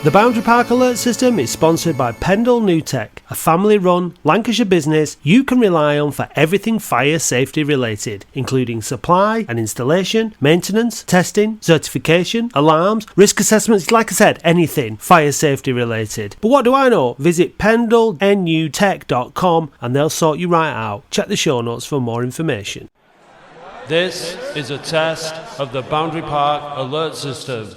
The Boundary Park Alert System is sponsored by Pendle New Tech, a family-run Lancashire business you can rely on for everything fire safety related, including supply and installation, maintenance, testing, certification, alarms, risk assessments, like I said, anything fire safety related. But what do I know? Visit pendlenewtech.com and they'll sort you right out. Check the show notes for more information. This is a test of the Boundary Park Alert System.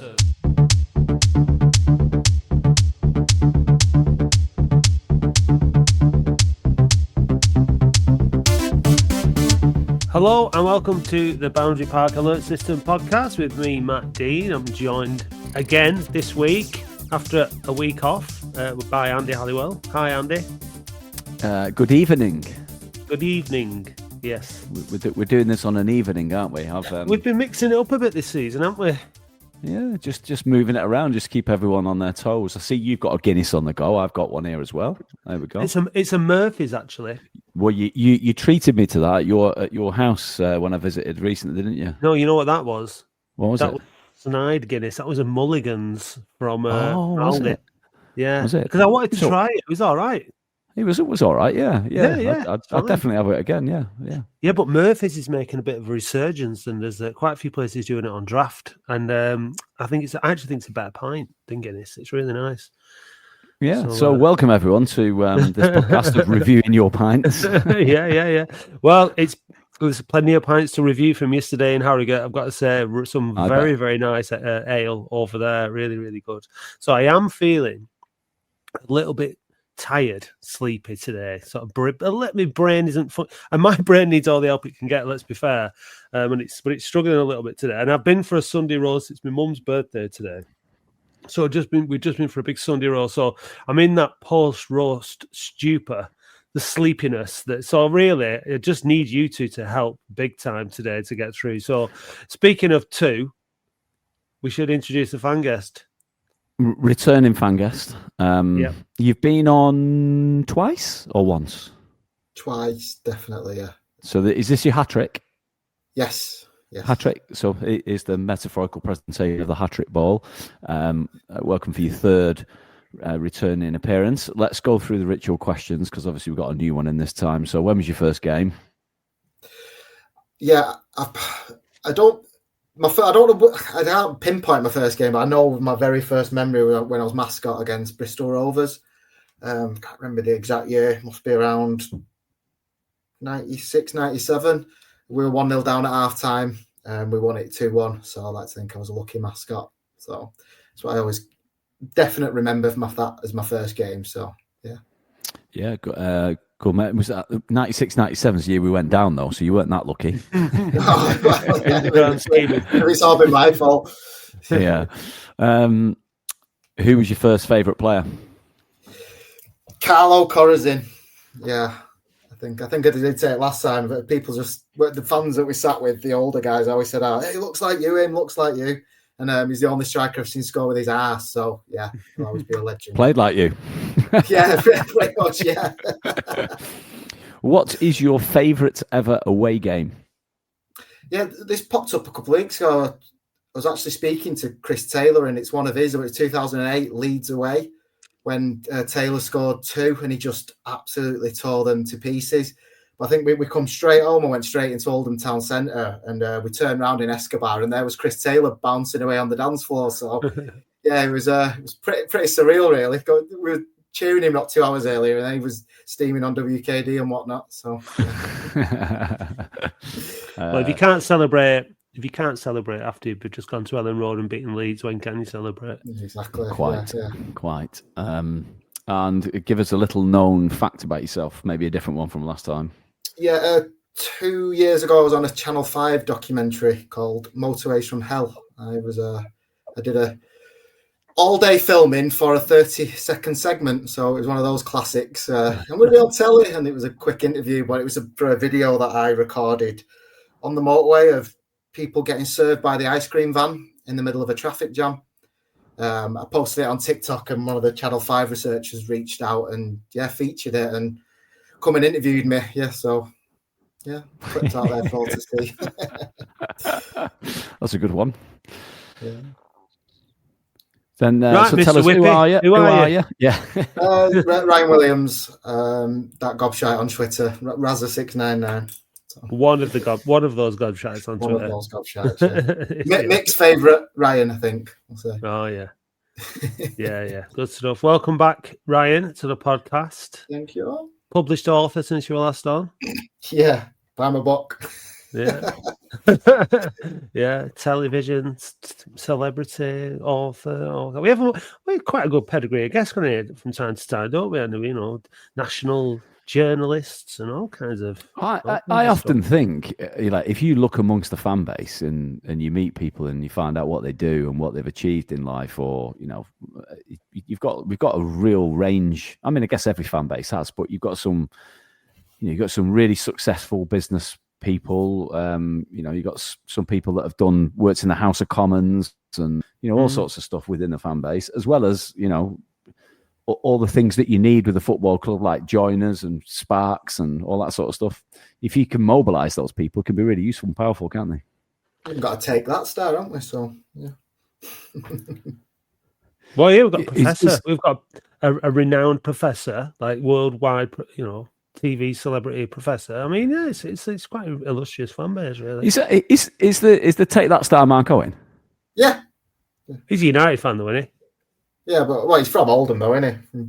Hello and welcome to the Boundary Park Alert System podcast with me, Matt Dean. I'm joined again this week after a week off by Andy Halliwell. Hi, Andy. Good evening. Good evening. Yes. We're doing this on an evening, aren't we? We've been mixing it up a bit this season, haven't we? Yeah, just moving it around, just keep everyone on their toes. I see you've got a Guinness on the go. I've got one here as well. There we go. It's a Murphy's, actually. Well, you treated me to that at your house when I visited recently, didn't you? No, you know what that was? What was that it? Was an Eyed Guinness. That was a Mulligan's from was Aldi. it? Yeah. Was it? Because I wanted to try it. It was all right. It was all right, yeah. I'd definitely have it again, yeah. Yeah, but Murphy's is making a bit of a resurgence, and there's quite a few places doing it on draft, and I actually think it's a better pint than Guinness. It's really nice. Yeah, so welcome everyone to this podcast of reviewing your pints. Yeah. Well, there's plenty of pints to review from yesterday in Harrogate. I've got to say, some very, very nice ale over there. Really, really good. So I am feeling a little bit tired, sleepy today. Sort of, my brain isn't fun, and my brain needs all the help it can get. Let's be fair, but it's struggling a little bit today. And I've been for a Sunday roast. It's my mum's birthday today, so we've just been for a big Sunday roast. So I'm in that post roast stupor, the sleepiness. So really, I just need you two to help big time today to get through. So speaking of two, we should introduce the fan guest. Returning fan guest. Yep. You've been on twice or once? Twice, definitely, yeah. So is this your hat trick? Yes. Hat trick. So it is the metaphorical presentation of the hat trick ball. Welcome for your third returning appearance. Let's go through the ritual questions because obviously we've got a new one in this time. So when was your first game? Yeah, I don't pinpoint my first game, but I know my very first memory when I was mascot against Bristol Rovers. Can't remember the exact year. It must be around 96, 97. We were 1-0 down at half time and we won it 2-1. So I like to think I was a lucky mascot. So that's what I always definitely remember from that as my first game. So yeah. Yeah, good. Mate. Was that 96, 97 is the year we went down though, so you weren't that lucky. It's all been my fault. Yeah. Who was your first favourite player? Carlo Corazin. Yeah. I think I did say it last time, but people the fans that we sat with, the older guys, always said, "Hey, looks like you, him, looks like you." And he's the only striker I've seen score with his ass. So, yeah, he'll always be a legend. Played like you. Yeah, pretty much, yeah. What is your favourite ever away game? Yeah, this popped up a couple of weeks ago. I was actually speaking to Chris Taylor, and it's one of his. It was 2008 Leeds away when Taylor scored 2, and he just absolutely tore them to pieces. I think we come straight home and went straight into Oldham Town Centre, and we turned around in Escobar, and there was Chris Taylor bouncing away on the dance floor. So, yeah, it was pretty surreal, really. We were cheering him not 2 hours earlier, and then he was steaming on WKD and whatnot. So, yeah. Well, if you can't celebrate after you've just gone to Ellen Road and beaten Leeds, when can you celebrate? Exactly. Quite. And give us a little known fact about yourself, maybe a different one from last time. Yeah, 2 years ago, I was on a Channel 5 documentary called Motorways from Hell. I did a all-day filming for a 30-second segment, so it was one of those classics. I'm going to be on telly, and it was a quick interview, but it was for a video that I recorded on the motorway of people getting served by the ice cream van in the middle of a traffic jam. I posted it on TikTok, and one of the Channel 5 researchers reached out and featured it and come and interviewed me. Clipped out there for all to see. That's a good one. Yeah. Then right, so Mr. tell us, Whippy, who are you? Who are you? Yeah. Ryan Williams, that gobshite on Twitter, Razza699. One of those gobshites on One Twitter. of those gobshites. Yeah. Mick's favourite, Ryan, I think. Oh yeah. Yeah. Good stuff. Welcome back, Ryan, to the podcast. Thank you. Published author since you were last on. Yeah, buy my book. Yeah. Yeah, television, celebrity, author. We have quite a good pedigree, I guess, from time to time, don't we? And national journalists and all kinds of. I often think, if you look amongst the fan base and you meet people and you find out what they do and what they've achieved in life, or we've got a real range. I mean, I guess every fan base has, but you've got some really successful business people. You've got some people that have worked in the House of Commons and all sorts of stuff within the fan base, as well as all the things that you need with a football club, like joiners and sparks and all that sort of stuff. If you can mobilise those people, it can be really useful and powerful, can't they? We've got to take that star, haven't we? So yeah. Well, yeah, we've got a professor. We've got a renowned professor, like worldwide, TV celebrity professor. I mean, yeah, it's quite an illustrious fan base, really. Is the take that star Mark Owen? Yeah. He's a United fan, though, isn't he? Yeah, but he's from Oldham, though, isn't he?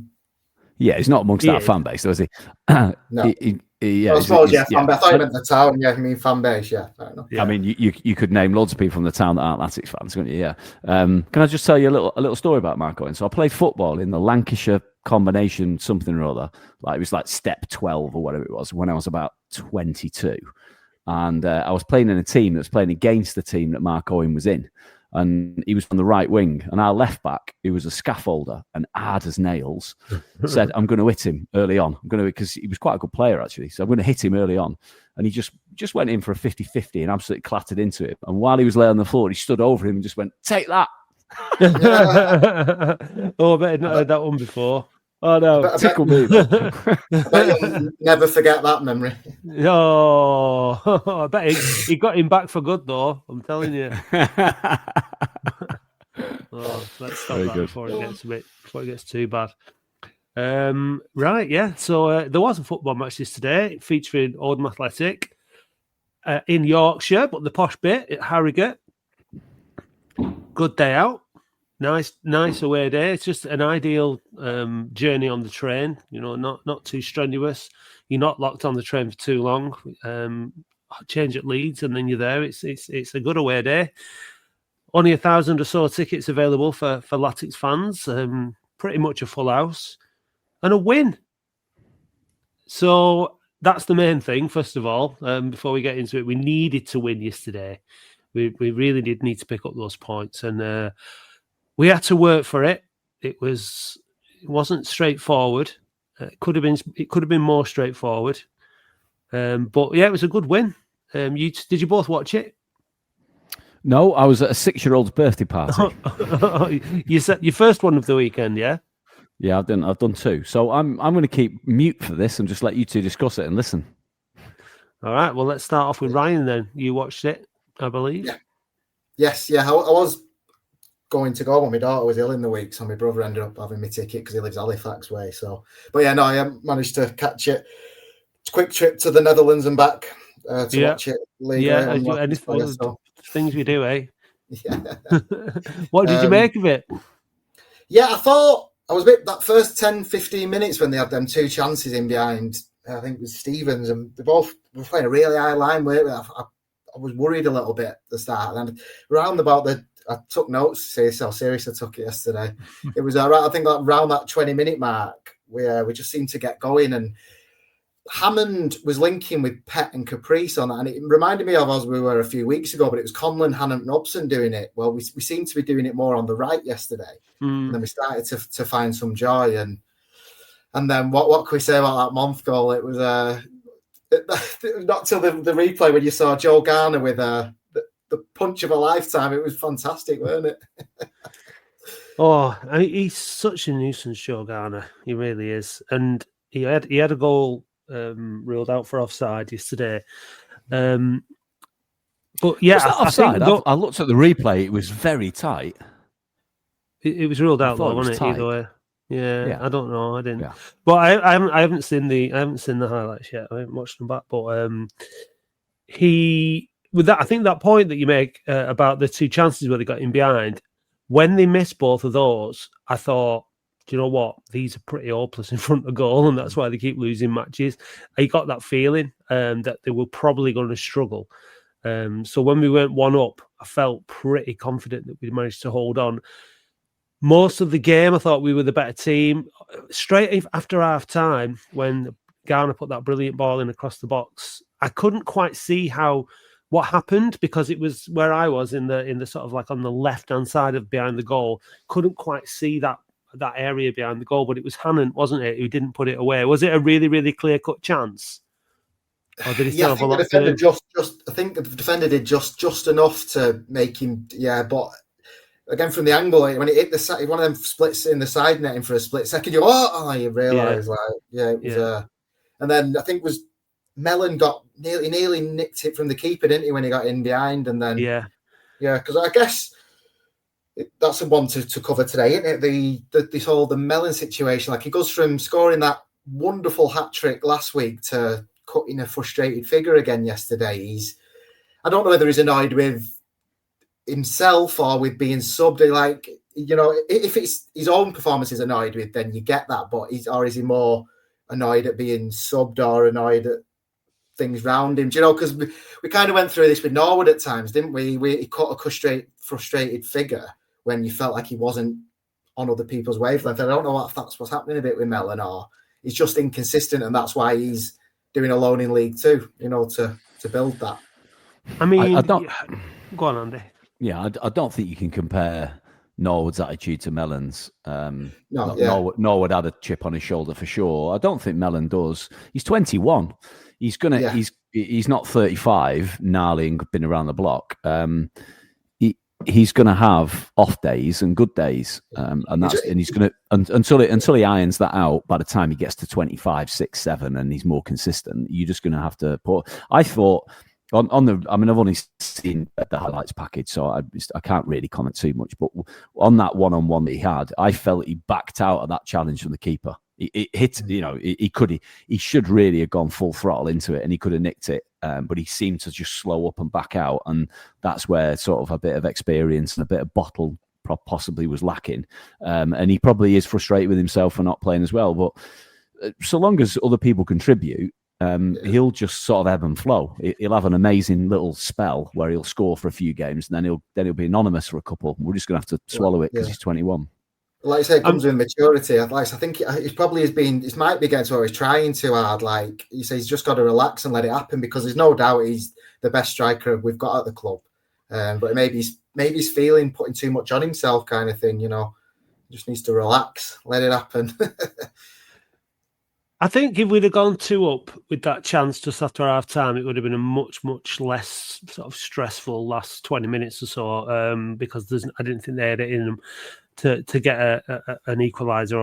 Yeah, he's not amongst that fan base, though, is he? No. Yeah, I suppose, fan base. I thought you meant the town. Yeah, I mean fan base. Yeah, fair enough. Yeah. I mean, you could name loads of people from the town that aren't Latics fans, couldn't you? Yeah. Can I just tell you a little story about Mark Owen? So I played football in the Lancashire combination something or other. It was like step 12 or whatever it was when I was about 22, and I was playing in a team that was playing against the team that Mark Owen was in. And he was on the right wing, and our left back, who was a scaffolder and hard as nails, said, "I'm going to hit him early on. Because he was quite a good player actually. So I'm going to hit him early on." And he just went in for a 50-50 and absolutely clattered into it. And while he was laying on the floor, he stood over him and just went, "Take that." Oh, I bet I'd not heard that one before. Oh no, tickle me. I bet you'll never forget that memory. Oh, I bet he got him back for good, though. I'm telling you. Let's stop that before it gets too bad. Right, yeah. So there was a football match yesterday featuring Oldham Athletic in Yorkshire, but the posh bit at Harrogate. Good day out. Nice away day. It's just an ideal journey on the train. Not too strenuous. You're not locked on the train for too long. Change at Leeds, and then you're there. It's a good away day. Only 1,000 or so tickets available for Latics fans. Pretty much a full house and a win. So that's the main thing. First of all, before we get into it, we needed to win yesterday. We really did need to pick up those points, and we had to work for it. It wasn't straightforward. It could have been more straightforward. But yeah, it was a good win. Did you both watch it? No, I was at a 6-year-old's birthday party. You said your first one of the weekend, yeah? Yeah, I've done 2. So I'm going to keep mute for this and just let you two discuss it and listen. All right. Well, let's start off with Ryan then. You watched it, I believe. Yeah. Yes. Yeah. I was going to go, but my daughter was ill in the week, so my brother ended up having my ticket because he lives Halifax way. So, but yeah, no, I managed to catch it. It's a quick trip to the Netherlands and back to watch it. Things we do, eh? Yeah. What did you make of it? Yeah, I thought I was a bit that first 10-15 minutes when they had them 2 chances in behind. I think it was Stevens, and they both were playing a really high line. I was worried a little bit at the start, and round about I took notes to see how serious I took it yesterday. It was I think around that 20-minute mark where we just seemed to get going, and Hammond was linking with Pett and Caprice on that, and it reminded me of as we were a few weeks ago, but it was Conlon, Hannant and Upson doing it. Well, we seemed to be doing it more on the right yesterday, and then we started to find some joy, and then what can we say about that Month goal? It was not till the replay when you saw Joe Garner with the punch of a lifetime. It was fantastic, wasn't it? He's such a nuisance, Joe Garner. He really is, and he had a goal ruled out for offside yesterday. But yeah, offside. I looked at the replay; it was very tight. It was ruled out, though, wasn't it? tight. Either way. Yeah, I don't know. I didn't. Yeah. But I haven't seen the highlights yet. I haven't watched them back. But with that, I think that point that you make about the two chances where they got in behind, when they missed both of those, I thought, do you know what? These are pretty hopeless in front of goal, and that's why they keep losing matches. I got that feeling that they were probably going to struggle. So when we went 1-up, I felt pretty confident that we managed to hold on. Most of the game, I thought we were the better team. Straight after half time, when Garner put that brilliant ball in across the box, I couldn't quite see what happened, because it was where I was in the sort of like on the left hand side of behind the goal. Couldn't quite see that area behind the goal, but it was Hannon, wasn't it, who didn't put it away? Was it a really, really clear cut chance? Or did he still have a lot to do? I think the defender did just enough to make him. Yeah, but again, from the angle, when it hit the side, one of them splits in the side netting for a split second, you realise, it was. And then I think it was Mellon got nearly nicked it from the keeper, didn't he, when he got in behind? And then because I guess that's the one to cover today, isn't it? The Mellon situation. Like, he goes from scoring that wonderful hat trick last week to cutting a frustrated figure again yesterday. I don't know whether he's annoyed with himself or with being subbed. Like, if it's his own performance he's annoyed with, then you get that. But is he more annoyed at being subbed or annoyed at things round him? Because we kind of went through this with Norwood at times, didn't we? He caught a frustrated figure when you felt like he wasn't on other people's wavelength. I don't know if that's what's happening a bit with Mellon, or he's just inconsistent, and that's why he's doing a loan in League Two, to build that. I mean, I don't. Go on, Andy. Yeah, I don't think you can compare Norwood's attitude to Mellon's. Norwood had a chip on his shoulder for sure. I don't think Mellon does. He's 21. He's he's not 35, gnarly and been around the block. He's going to have off days and good days, and he's going to until he irons that out. By the time he gets to 25, 6, 7, and he's more consistent, you're just going to have to put. I thought I've only seen the highlights package, so I can't really comment too much. But on that one-on-one that he had, I felt he backed out of that challenge from the keeper. It hit, he should really have gone full throttle into it, and he could have nicked it. But he seemed to just slow up and back out, and that's where sort of a bit of experience and a bit of bottle possibly was lacking. And he probably is frustrated with himself for not playing as well. But so long as other people contribute, he'll just sort of ebb and flow. He'll have an amazing little spell where he'll score for a few games, and then he'll be anonymous for a couple. We're just going to have to swallow it because he's 21. Like I say, it comes with maturity. I think he probably has been. It might be getting to where he's trying too hard. Like you say, he's just got to relax and let it happen, because there's no doubt he's the best striker we've got at the club. But maybe he's feeling putting too much on himself, kind of thing. He just needs to relax, let it happen. I think if we'd have gone 2-up with that chance just after half time, it would have been a much, much less sort of stressful last 20 minutes or so, because I didn't think they had it in them to get an equaliser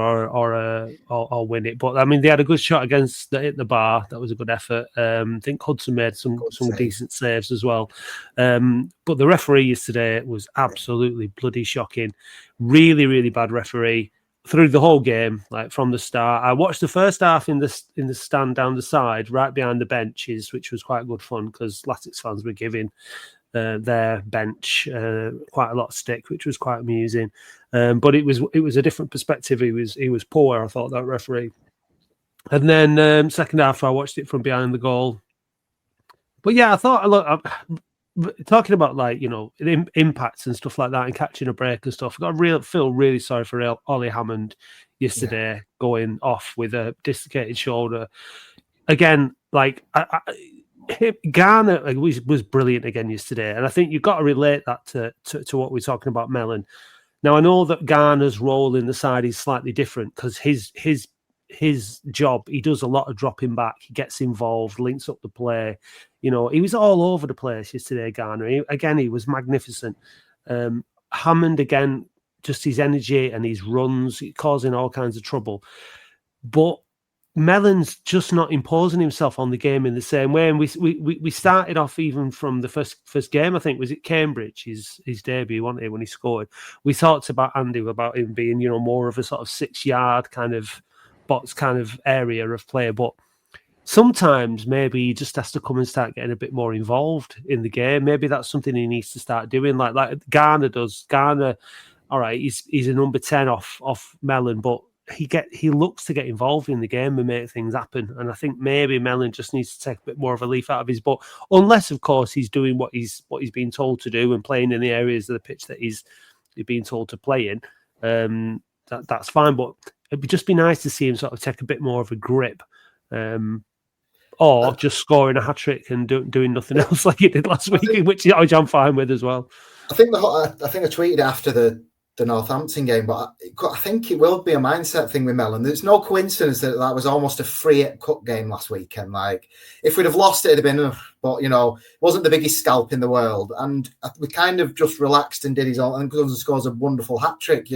or win it. But I mean, they had a good shot against the bar. That was a good effort. I think Hudson made some decent saves as well. But the referee yesterday was absolutely bloody shocking. Really, really bad referee through the whole game, like from the start. I watched the first half in the stand down the side, right behind the benches, which was quite good fun because Latics fans were giving their bench quite a lot of stick, which was quite amusing. But it was a different perspective. He was poor, I thought, that referee. And then second half, I watched it from behind the goal. But yeah, I thought, look, talking about impacts and stuff like that, and catching a break and stuff. I feel really sorry for Ollie Hammond yesterday, going off with a dislocated shoulder. Again, Garner was brilliant again yesterday, and I think you've got to relate that to what we're talking about Mellon. Now, I know that Garner's role in the side is slightly different because his job, he does a lot of dropping back. He gets involved, links up the play. He was all over the place yesterday, Garner. He was magnificent. Hammond, again, just his energy and his runs, causing all kinds of trouble. But Mellon's just not imposing himself on the game in the same way. And we started off even from the first game, I think, was it Cambridge, his debut, wasn't it, when he scored. We talked about Andy, about him being, more of a sort of 6-yard kind of box kind of area of player. But sometimes maybe he just has to come and start getting a bit more involved in the game. Maybe that's something he needs to start doing, like Garner does. Garner, all right, he's a number 10 off Mellon, but he looks to get involved in the game and make things happen. And I think maybe Mellon just needs to take a bit more of a leaf out of his book, unless, of course, he's doing what he's been told to do and playing in the areas of the pitch that he's been told to play in. That's fine, but it'd just be nice to see him sort of take a bit more of a grip, or just scoring a hat trick and doing nothing else like he did last week, which I'm fine with as well. I think I tweeted after the Northampton game, but I think it will be a mindset thing with Mellon. There's no coincidence that was almost a free cut game last weekend. Like, if we'd have lost it, it'd have been, but it wasn't the biggest scalp in the world. And we kind of just relaxed and did his own, and Gunnar scores a wonderful hat trick.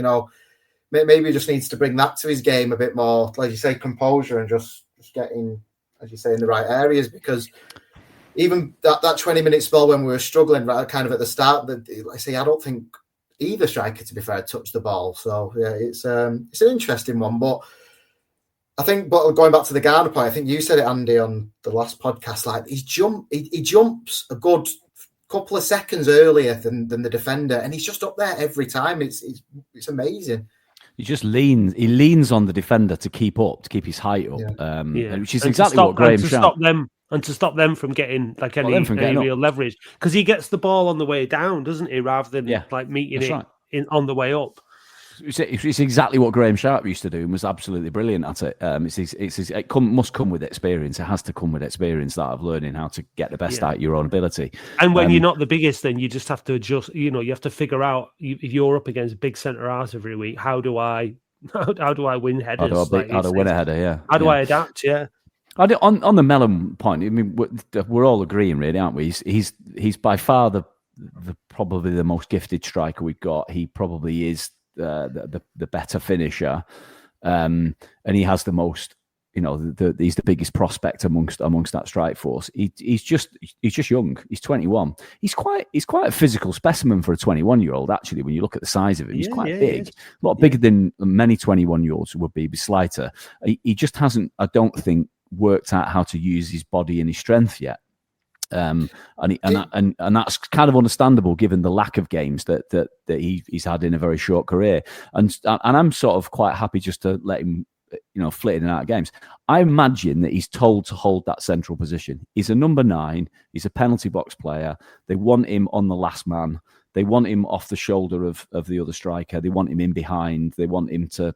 Maybe he just needs to bring that to his game a bit more, like you say, composure, and just getting, as you say, in the right areas, because even that 20-minute spell when we were struggling right kind of at the start, like I say, I don't think either striker, to be fair, touched the ball. So yeah, it's an interesting one. But I think, going back to the Garner point, I think you said it, Andy, on the last podcast. Like, he jumps a good couple of seconds earlier than the defender, and he's just up there every time. It's amazing. He just leans on the defender to keep his height up, which is exactly what Graham shouted. And to stop them from getting like any real leverage, because he gets the ball on the way down, doesn't he, rather than like meeting it on the way up. It's exactly what Graham Sharp used to do and was absolutely brilliant at it. Must come with experience. It has to come with experience, that of learning how to get the best out of your own ability. And when you're not the biggest, then you just have to adjust. You have to figure out, if you're up against big centre halves every week, how do I win headers? How do I win a header? Yeah. How do I adapt? Yeah. On the Mellon point, I mean, we're all agreeing, really, aren't we? He's by far the probably the most gifted striker we've got. He probably is the better finisher, and he has the most. He's the biggest prospect amongst that strike force. He's just young. He's 21. He's quite a physical specimen for a 21-year-old. Actually, when you look at the size of him, he's quite big. A lot bigger than many 21-year-olds would be slighter. He just hasn't, I don't think, worked out how to use his body and his strength yet, and that's kind of understandable given the lack of games that he's had in a very short career. And I'm sort of quite happy just to let him, flit in and out of games. I imagine that he's told to hold that central position. He's a number 9. He's a penalty box player. They want him on the last man. They want him off the shoulder of the other striker. They want him in behind. They want him to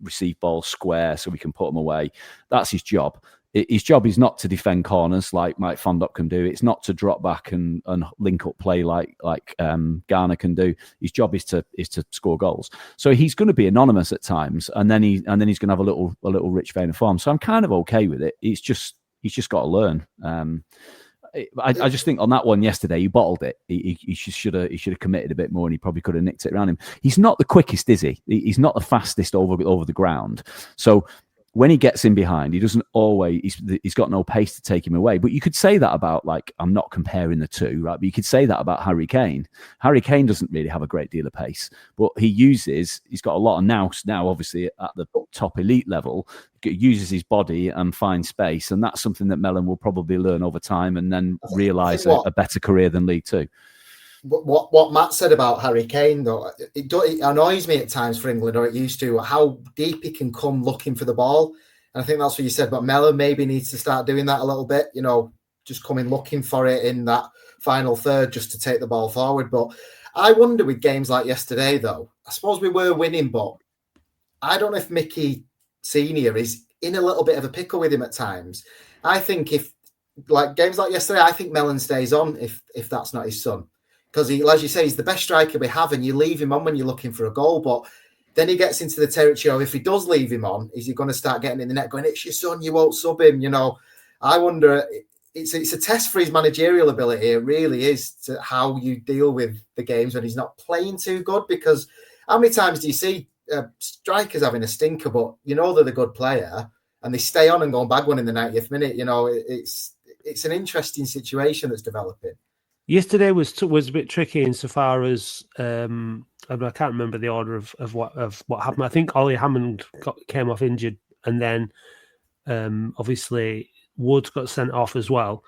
receive balls square so we can put them away. That's his job. His job is not to defend corners like Mike Fondop can do. It's not to drop back and link up play like Garner can do. His job is to score goals. So he's going to be anonymous at times, and then he's going to have a little rich vein of form. So I'm kind of okay with it. He's just got to learn. I just think on that one yesterday, he bottled it. He should have committed a bit more, and he probably could have nicked it around him. He's not the quickest, is he? He's not the fastest over the ground. So when he gets in behind, he doesn't always. He's got no pace to take him away. But you could say that about, like, I'm not comparing the two, right? But you could say that about Harry Kane. Harry Kane doesn't really have a great deal of pace, but he's got a lot of now obviously at the top elite level, uses his body and finds space, and that's something that Mellon will probably learn over time, and then realise a better career than League Two. What Matt said about Harry Kane, though, it annoys me at times for England, or it used to, how deep he can come looking for the ball. And I think that's what you said, but Mellon maybe needs to start doing that a little bit, just coming looking for it in that final third just to take the ball forward. But I wonder with games like yesterday, though, I suppose we were winning, but I don't know if Mickey Senior is in a little bit of a pickle with him at times. I think if, like games like yesterday, I think Mellon stays on if that's not his son. Because he, as you say, he's the best striker we have, and you leave him on when you're looking for a goal. But then he gets into the territory of, if he does leave him on, is he going to start getting in the net going, it's your son, you won't sub him? I wonder, it's a test for his managerial ability. It really is, to how you deal with the games when he's not playing too good. Because how many times do you see strikers having a stinker, but they're the good player, and they stay on and go and bag one in the 90th minute. You know, it's an interesting situation that's developing. Yesterday was a bit tricky insofar as I can't remember the order of what happened. I think Ollie Hammond came off injured, and then obviously Wood got sent off as well.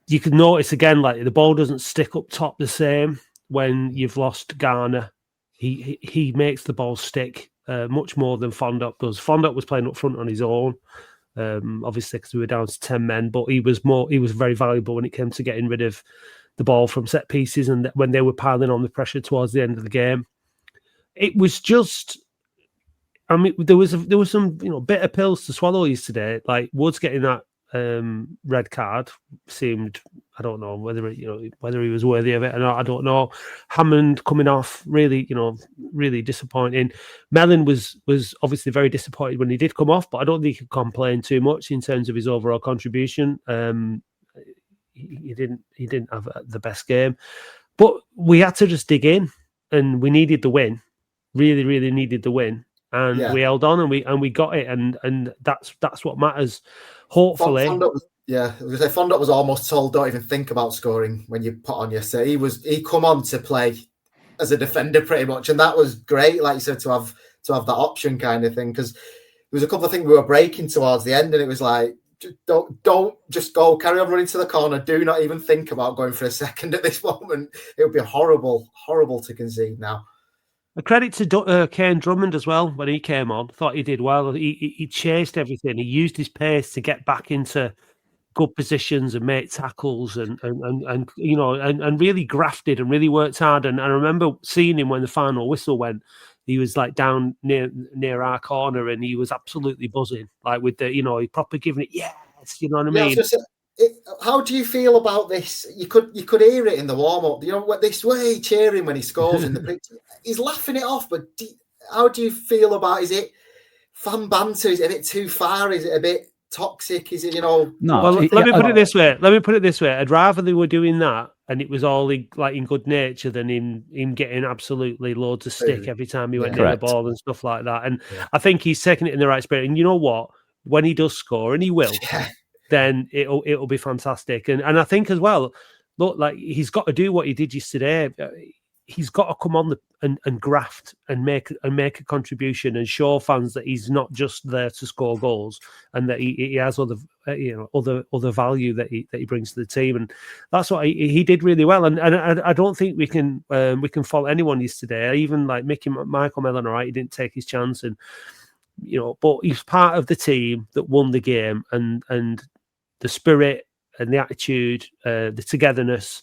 You could notice again, like the ball doesn't stick up top the same when you've lost Garner. He makes the ball stick much more than Fondop does. Fondop was playing up front on his own, obviously because we were down to 10 men, but he was very valuable when it came to getting rid of the ball from set pieces and when they were piling on the pressure towards the end of the game. It was just, I mean, there was some bitter pills to swallow yesterday. Like Woods getting that red card seemed, I don't know whether he was worthy of it or not. I don't know. Hammond coming off really disappointing. Mellon was obviously very disappointed when he did come off, but I don't think he could complain too much in terms of his overall contribution. He didn't have the best game, but we had to just dig in, and we needed the win. Really needed the win, and we held on, and we got it, and that's what matters. Hopefully, Fondop was almost told, don't even think about scoring when you put on yesterday. He come on to play as a defender pretty much, and that was great. Like you said, to have that option kind of thing, because there was a couple of things we were breaking towards the end, and it was like, don't just go, carry on running to the corner. Do not even think about going for a second at this moment. It would be horrible to concede now. A credit to Kane Drummond as well when he came on. Thought he did well. He chased everything. He used his pace to get back into good positions and make tackles and really grafted and really worked hard. And I remember seeing him when the final whistle went. He was like down near our corner, and he was absolutely buzzing, like with the he proper giving it. Yes, you know what I mean. How do you feel about this? You could hear it in the warm up. You know, this way cheering when he scores in the pitch. He's laughing it off. But how do you feel about? Is it fan banter? Is it a bit too far? Is it a bit toxic? Is it No. Well, let me put it this way. I'd rather they were doing that, and it was all in good nature, than him getting absolutely loads of stick every time he went near the ball and stuff like that. And I think he's taking it in the right spirit. And you know what? When he does score, and he will. Then it'll be fantastic. And I think as well, look, like he's got to do what he did yesterday. He's got to come on and graft and make a contribution and show fans that he's not just there to score goals, and that he has other value that he brings to the team. And that's what he did really well. And I don't think we can fault anyone yesterday. Even like Michael Mellon, all right, he didn't take his chance, and but he's part of the team that won the game, and the spirit and the attitude, the togetherness.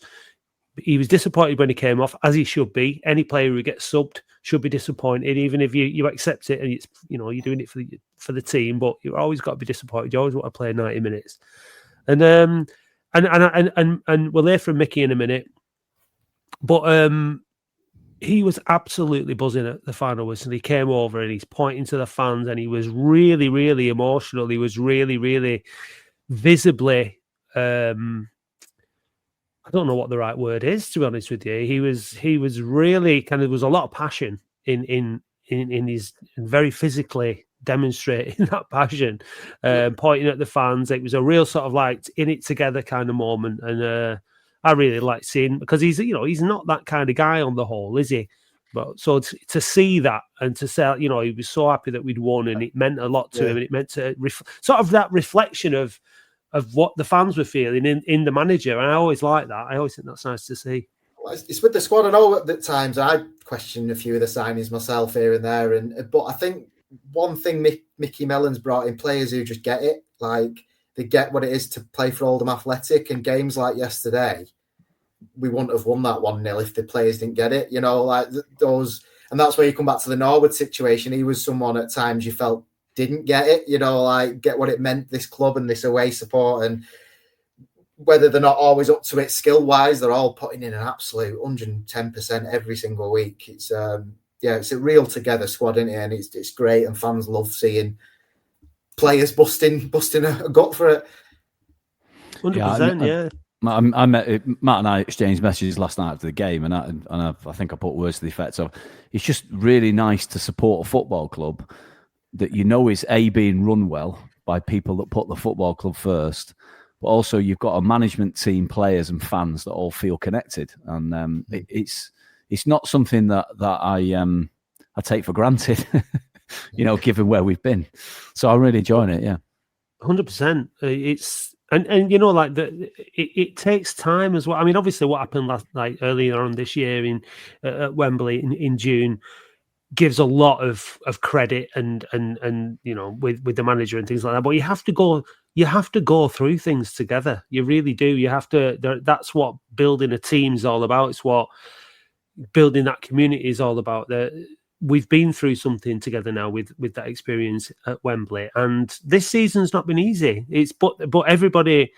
He was disappointed when he came off, as he should be. Any player who gets subbed should be disappointed, even if you accept it and it's you're doing it for the team. But you've always got to be disappointed. You always want to play 90 minutes, and we'll hear from Mickey in a minute. But he was absolutely buzzing at the final whistle. He came over and he's pointing to the fans, and he was really, really emotional. He was really, really visibly. I don't know what the right word is, to be honest with you. He was really kind of, there was a lot of passion in his, very physically demonstrating that passion, pointing at the fans. It was a real sort of like in it together kind of moment, and I really like seeing, because he's not that kind of guy on the whole, is he? But so to see that and to say, he was so happy that we'd won, and it meant a lot to him, and it meant to sort of that reflection of what the fans were feeling in the manager. And I always like that. I always think that's nice to see. Well, it's with the squad. I know at times I questioned a few of the signings myself here and there, but I think one thing Mickey Mellon's brought in, players who just get it, like they get what it is to play for Oldham Athletic. And games like yesterday, we wouldn't have won that 1-0 if the players didn't get it. Like those, and that's where you come back to the Norwood situation. He was someone at times you felt didn't get it, like get what it meant, this club and this away support, and whether they're not always up to it skill wise, they're all putting in an absolute 110% every single week. It's it's a real together squad, isn't it? And it's great, and fans love seeing players busting a gut for it. 100%, yeah. I met Matt and I exchanged messages last night after the game, and I think I put words to the effect of, it's just really nice to support a football club that is being run well, by people that put the football club first. But also, you've got a management team, players, and fans that all feel connected, and it's not something that I take for granted. Given where we've been, so I'm really enjoying it. Yeah, 100%. It's and it takes time as well. I mean, obviously, what happened earlier on this year at Wembley in June gives a lot of credit and with the manager and things like that. But you have to go through things together. You really do. You have to. That's what building a team is all about. It's what building that community is all about. We've been through something together now with that experience at Wembley, and this season's not been easy. But everybody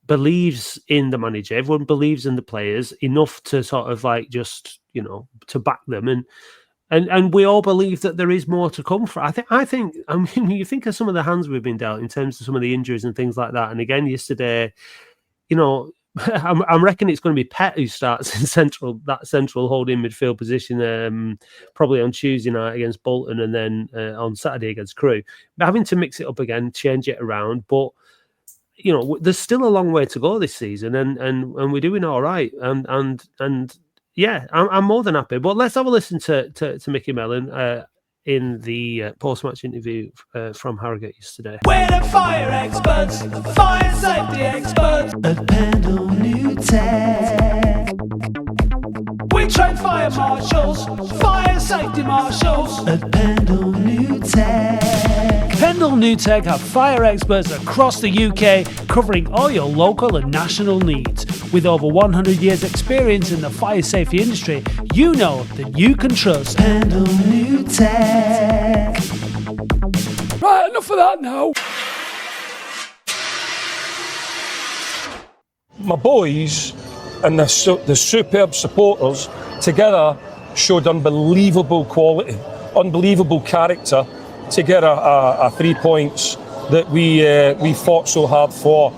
believes in the manager. Everyone believes in the players enough to sort of to back them, and we all believe that there is more to come for. I think. I mean, you think of some of the hands we've been dealt in terms of some of the injuries and things like that. And again, yesterday, I'm reckoning it's going to be Pet who starts in that central holding midfield position, probably on Tuesday night against Bolton, and then on Saturday against Crewe. But having to mix it up again, change it around, but there's still a long way to go this season, and we're doing all right, and yeah, I'm more than happy. But let's have a listen to Mickey Mellon in the post-match interview from Harrogate yesterday. We're the fire experts, fire safety experts at Pendle New Tech. We train fire marshals, fire safety marshals at Pendle New Tech. Pendle New Tech have fire experts across the UK covering all your local and national needs. With over 100 years experience in the fire safety industry, you know that you can trust Pendle New Tech. Right, enough of that now. My boys and the superb supporters together showed unbelievable quality, unbelievable character to get a 3 points that we fought so hard for.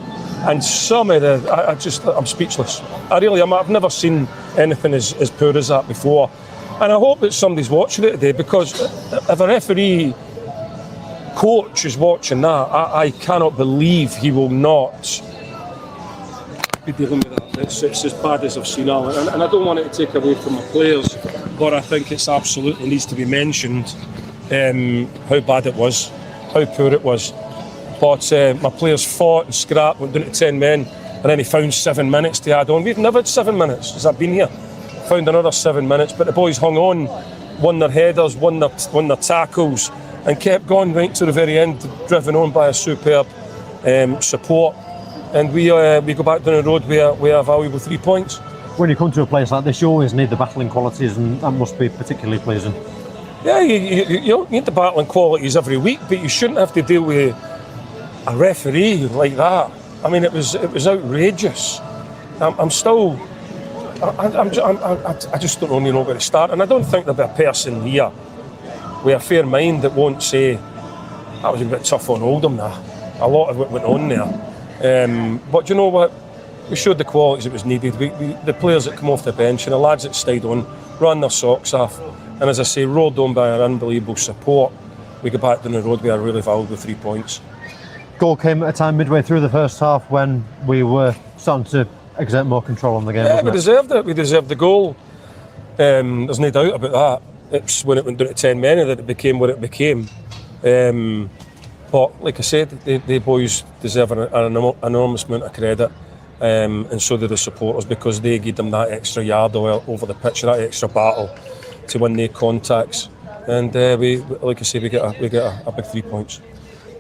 And some of I'm speechless. I really am. I've never seen anything as poor as that before. And I hope that somebody's watching it today, because if a referee coach is watching that, I cannot believe he will not be dealing with that. It's as bad as I've seen all. And I don't want it to take away from my players, but I think it's absolutely needs to be mentioned how bad it was, how poor it was. But my players fought and scrapped, went down to 10 men, and then he found 7 minutes to add on. We've never had 7 minutes since I've been here. Found another 7 minutes, but the boys hung on, won their headers, won their tackles, and kept going right to the very end, driven on by a superb support. And we go back down the road with a valuable 3 points. When you come to a place like this, you always need the battling qualities, and that must be particularly pleasing. Yeah, you need the battling qualities every week, but you shouldn't have to deal with a referee like that. I mean, it was outrageous. I just don't really know where to start, and I don't think there'll be a person here with a fair mind that won't say that was a bit tough on Oldham. There, a lot of what went on there. But you know what? We showed the qualities that was needed. The players that come off the bench and the lads that stayed on, ran their socks off, and as I say, rolled on by our unbelievable support. We go back down the road with a really valuable 3 points. Goal came at a time midway through the first half when we were starting to exert more control on the game. Yeah, we deserved it. We deserved the goal. There's no doubt about that. It's when it went down to 10 men that it became what it became. But like I said, the boys deserve an enormous amount of credit, and so do the supporters, because they gave them that extra yard over the pitch, that extra battle to win their contacts. And like I say, we get a big 3 points.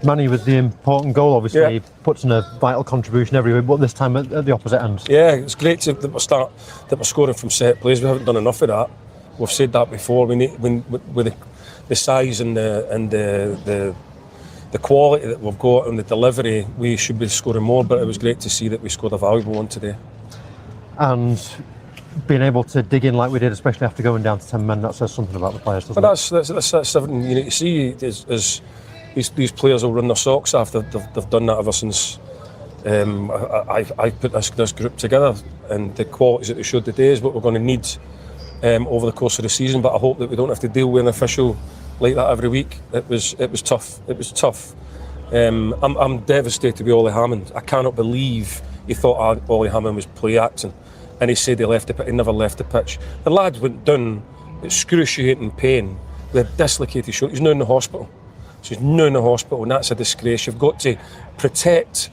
Manny with the important goal, obviously, yeah. He puts in a vital contribution every week, but this time at the opposite end. Yeah, it's great that we're scoring from set plays. We haven't done enough of that. We've said that before. We need, with the size and the quality that we've got and the delivery, we should be scoring more. But it was great to see that we scored a valuable one today. And being able to dig in like we did, especially after going down to 10 men, that says something about the players, doesn't it? That's something you need to see. These players will run their socks off. They've done that ever since I put this group together, and the qualities that they showed today is what we're going to need over the course of the season. But I hope that we don't have to deal with an official like that every week. It was tough. It was tough, I'm devastated with Ollie Hammond. I cannot believe he thought Ollie Hammond was play acting, and he said he never left the pitch. The lad went down excruciating pain with a dislocated shoulder. He's now in the hospital. So he's now in the hospital, and that's a disgrace. You've got to protect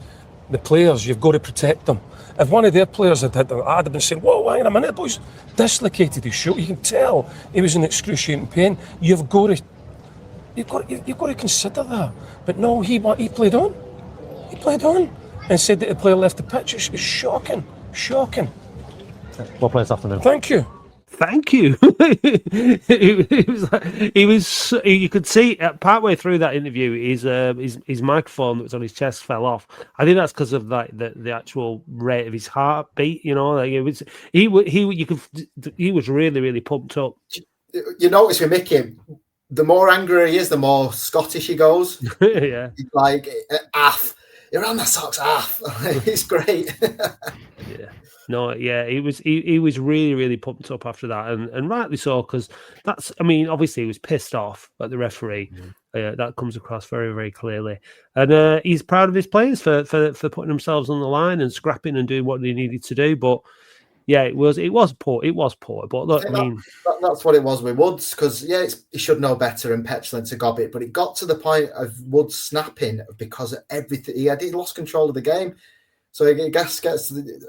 the players. You've got to protect them. If one of their players had I'd have been saying, whoa, hang on a minute, the boy's dislocated his shoulder. You can tell he was in excruciating pain. You've got to consider that. But no, he played on. He played on and said that the player left the pitch. It's shocking. Shocking. Well played this afternoon. Thank you. Thank you. he was. You could see partway through that interview, his microphone that was on his chest fell off. I think that's because of the actual rate of his heartbeat. You know, like it was. He was really, really pumped up. You notice with Mickey, the more angry he is, the more Scottish he goes. Yeah, he's like "Aff, you're on the socks, aff." It's great. Yeah. No, yeah, he was really, really pumped up after that, and rightly so, because that's, I mean, obviously he was pissed off at the referee. That comes across very, very clearly, and he's proud of his players for putting themselves on the line and scrapping and doing what they needed to do. But yeah, it was poor. But look, I mean, that's what it was with Woods, because he should know better and petulant to gob it, but it got to the point of Woods snapping because of everything. He lost control of the game, so he gets to the.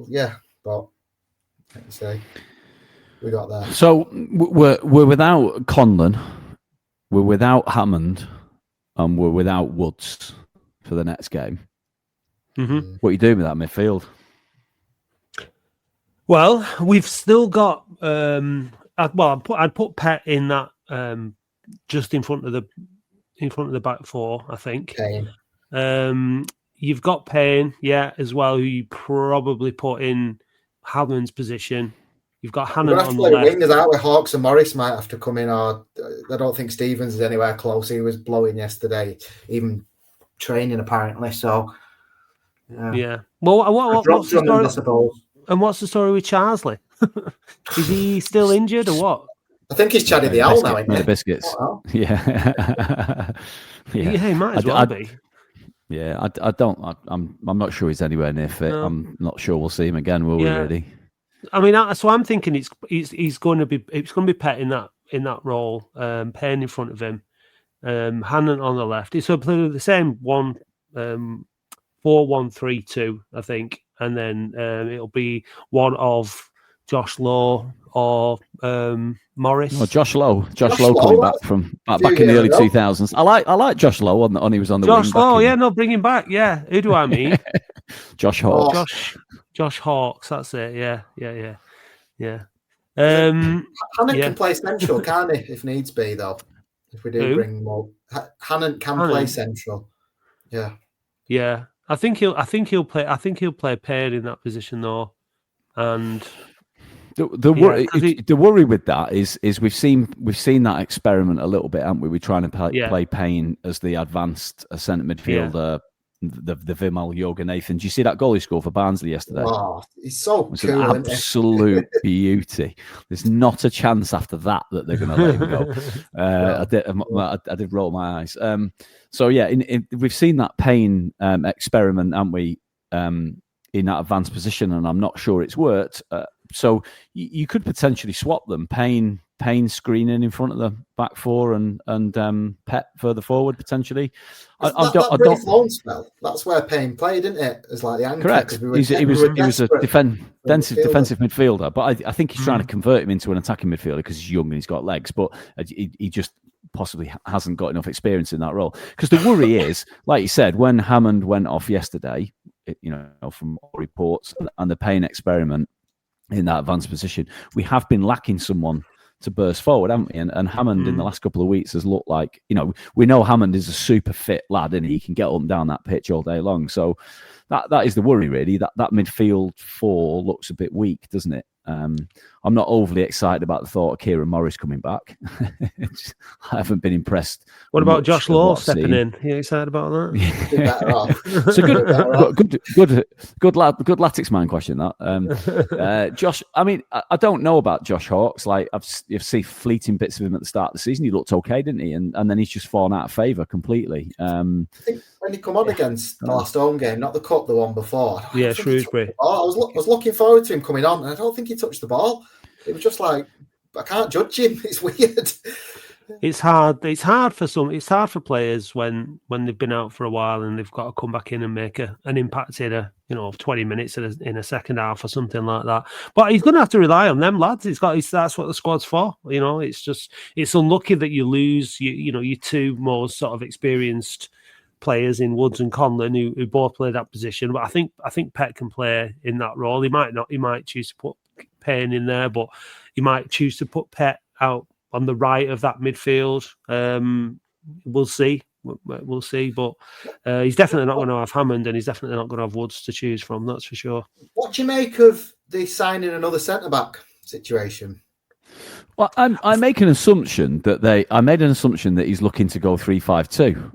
Yeah, but like you say, we got there. So we're without Conlon, we're without Hammond, and we're without Woods for the next game. Mm-hmm. What are you doing with that midfield? Well, we've still got. I'd put Pet in that just in front of the back four. I think. Payne. You've got Payne, as well, who you probably put in Hammond's position. You've got Hannon on the left. Wingers out with Hawks and Morris might have to come in, or I don't think Stevens is anywhere close. He was blowing yesterday, even training apparently. So, yeah. Well, what's the story? And what's the story with Charsley? Is he still injured or what? I think he's Chaddy the Owl now. Isn't the biscuits. Oh, yeah. Yeah, he might as well be. Yeah, I'm not sure he's anywhere near fit. No. I'm not sure we'll see him again, will we? Really? I mean, so I'm thinking it's going to be Pet in that role, Payne in front of him, Hannon on the left. It's the same 4-1-3-2, I think, and then it'll be one of Josh Lowe or Morris. Oh, Josh Lowe coming back from back in the early 2000s. I like Josh Lowe on he was on the wing. Josh Lowe, bring him back. Yeah, who do I mean? Josh Hawks. Josh Hawks. That's it. Yeah. Hannon can play central, can't he? If needs be, though. If we do bring more, Hannon can play central. Yeah. Yeah, I think he'll play Payne in that position though, and. The worry with that is we've seen that experiment a little bit, haven't we? We're trying to play Payne as the advanced centre midfielder, the Vimal Jorgenathan. Do you see that goal he scored for Barnsley yesterday? Oh, he's so it's cool, an absolute beauty. There's not a chance after that they're going to let him go. I did roll my eyes. So yeah, we've seen that Payne experiment, haven't we? In that advanced position, and I'm not sure it's worked. So you could potentially swap them. Payne screening in front of the back four and Pet further forward potentially. That's where Payne played, didn't it? As like the anchor. Correct. He was a defensive midfielder, but I think he's trying to convert him into an attacking midfielder because he's young and he's got legs, but he just possibly hasn't got enough experience in that role. Because the worry is, like you said, when Hammond went off yesterday, from reports and the Payne experiment in that advanced position, we have been lacking someone to burst forward, haven't we? And Hammond in the last couple of weeks has looked like, we know Hammond is a super fit lad and he can get up and down that pitch all day long. So that is the worry, really. That midfield four looks a bit weak, doesn't it? I'm not overly excited about the thought of Kieran Morris coming back. I haven't been impressed. What about Josh Law stepping seen. in? Are you excited about that? Better off. It's a good Latics man question, that. Josh, I mean, I don't know about Josh Hawkes. Like, you've seen fleeting bits of him at the start of the season. He looked okay, didn't he? And then he's just fallen out of favour completely. I think when he come on against the last home game, not the cup, the one before. Yeah, Shrewsbury. I was looking forward to him coming on, and I don't think he touched the ball. It was just like, I can't judge him. It's weird. It's hard. It's hard for players when they've been out for a while and they've got to come back in and make an impact in 20 minutes in a second half or something like that. But he's going to have to rely on them lads. That's what the squad's for. It's unlucky that you lose your two more sort of experienced players in Woods and Conlon who both play that position. But I think Pet can play in that role. He might not. He might choose to put Payne in there, but he might choose to put Pet out on the right of that midfield. We'll see. But he's definitely not going to have Hammond, and he's definitely not going to have Woods to choose from. That's for sure. What do you make of the signing another centre back situation? Well, I make an assumption that I made an assumption that he's looking to go 3-5-2.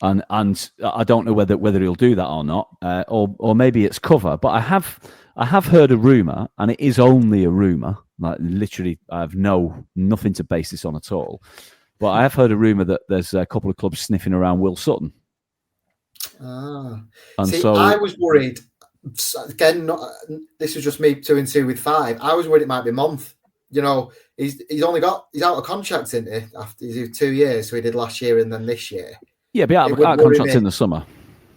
And I don't know whether he'll do that or not, or maybe it's cover. But I have heard a rumor, and it is only a rumor. Like, literally, I have nothing to base this on at all. But I have heard a rumor that there's a couple of clubs sniffing around Will Sutton. And so I was worried. Again, this was just me 2-2 with 5. I was worried it might be Monthé. He's out of contract, isn't he? After he's 2 years, so he did last year and then this year. Yeah, but out of contract in the summer.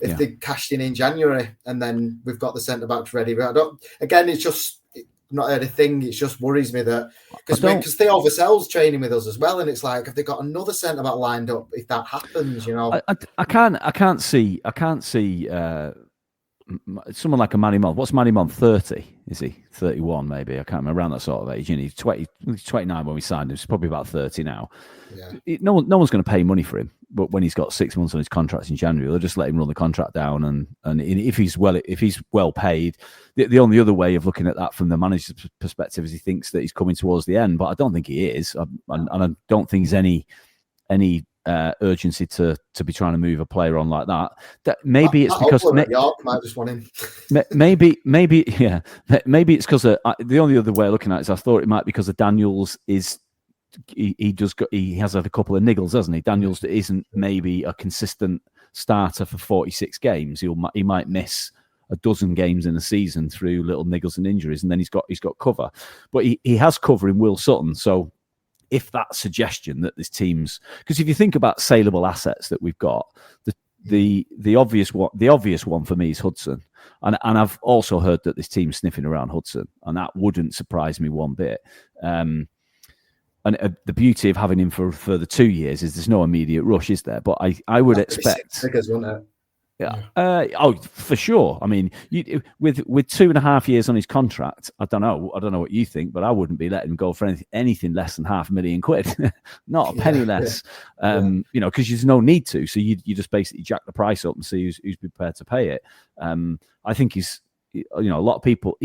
If they cashed in January, and then we've got the centre backs ready. But it's just not heard a thing. It just worries me that because Theo Vassell's training with us as well, and it's like, have they got another centre back lined up if that happens? I can't see someone like a Manny Monthé. What's Manny Monthé? 30? Is he 31? Maybe, I can't remember, around that sort of age. He's 29 when we signed him. He's probably about 30 now. Yeah. No one's going to pay money for him. But when he's got 6 months on his contract in January, they'll just let him run the contract down. And if he's well paid, the only other way of looking at that from the manager's perspective is he thinks that he's coming towards the end. But I don't think he is, and I don't think there's any urgency to be trying to move a player on like that. That maybe it's because York might just want him. maybe it's because the only other way of looking at it is I thought it might be because of Daniels is. He has had a couple of niggles, hasn't he? Daniels isn't maybe a consistent starter for 46 games. He might miss a dozen games in a season through little niggles and injuries, and then he's got cover. But he has cover in Will Sutton. So if that suggestion that this team's, because if you think about saleable assets that we've got, the obvious one for me is Hudson, and I've also heard that this team's sniffing around Hudson, and that wouldn't surprise me one bit. And the beauty of having him for further 2 years is there's no immediate rush, is there? But I would expect. Figures, wouldn't it? Yeah. For sure. I mean, with 2.5 years on his contract, I don't know what you think, but I wouldn't be letting him go for anything less than £500,000, not a penny less. Because there's no need to. So you just basically jack the price up and see who's prepared to pay it. I think he's, a lot of people.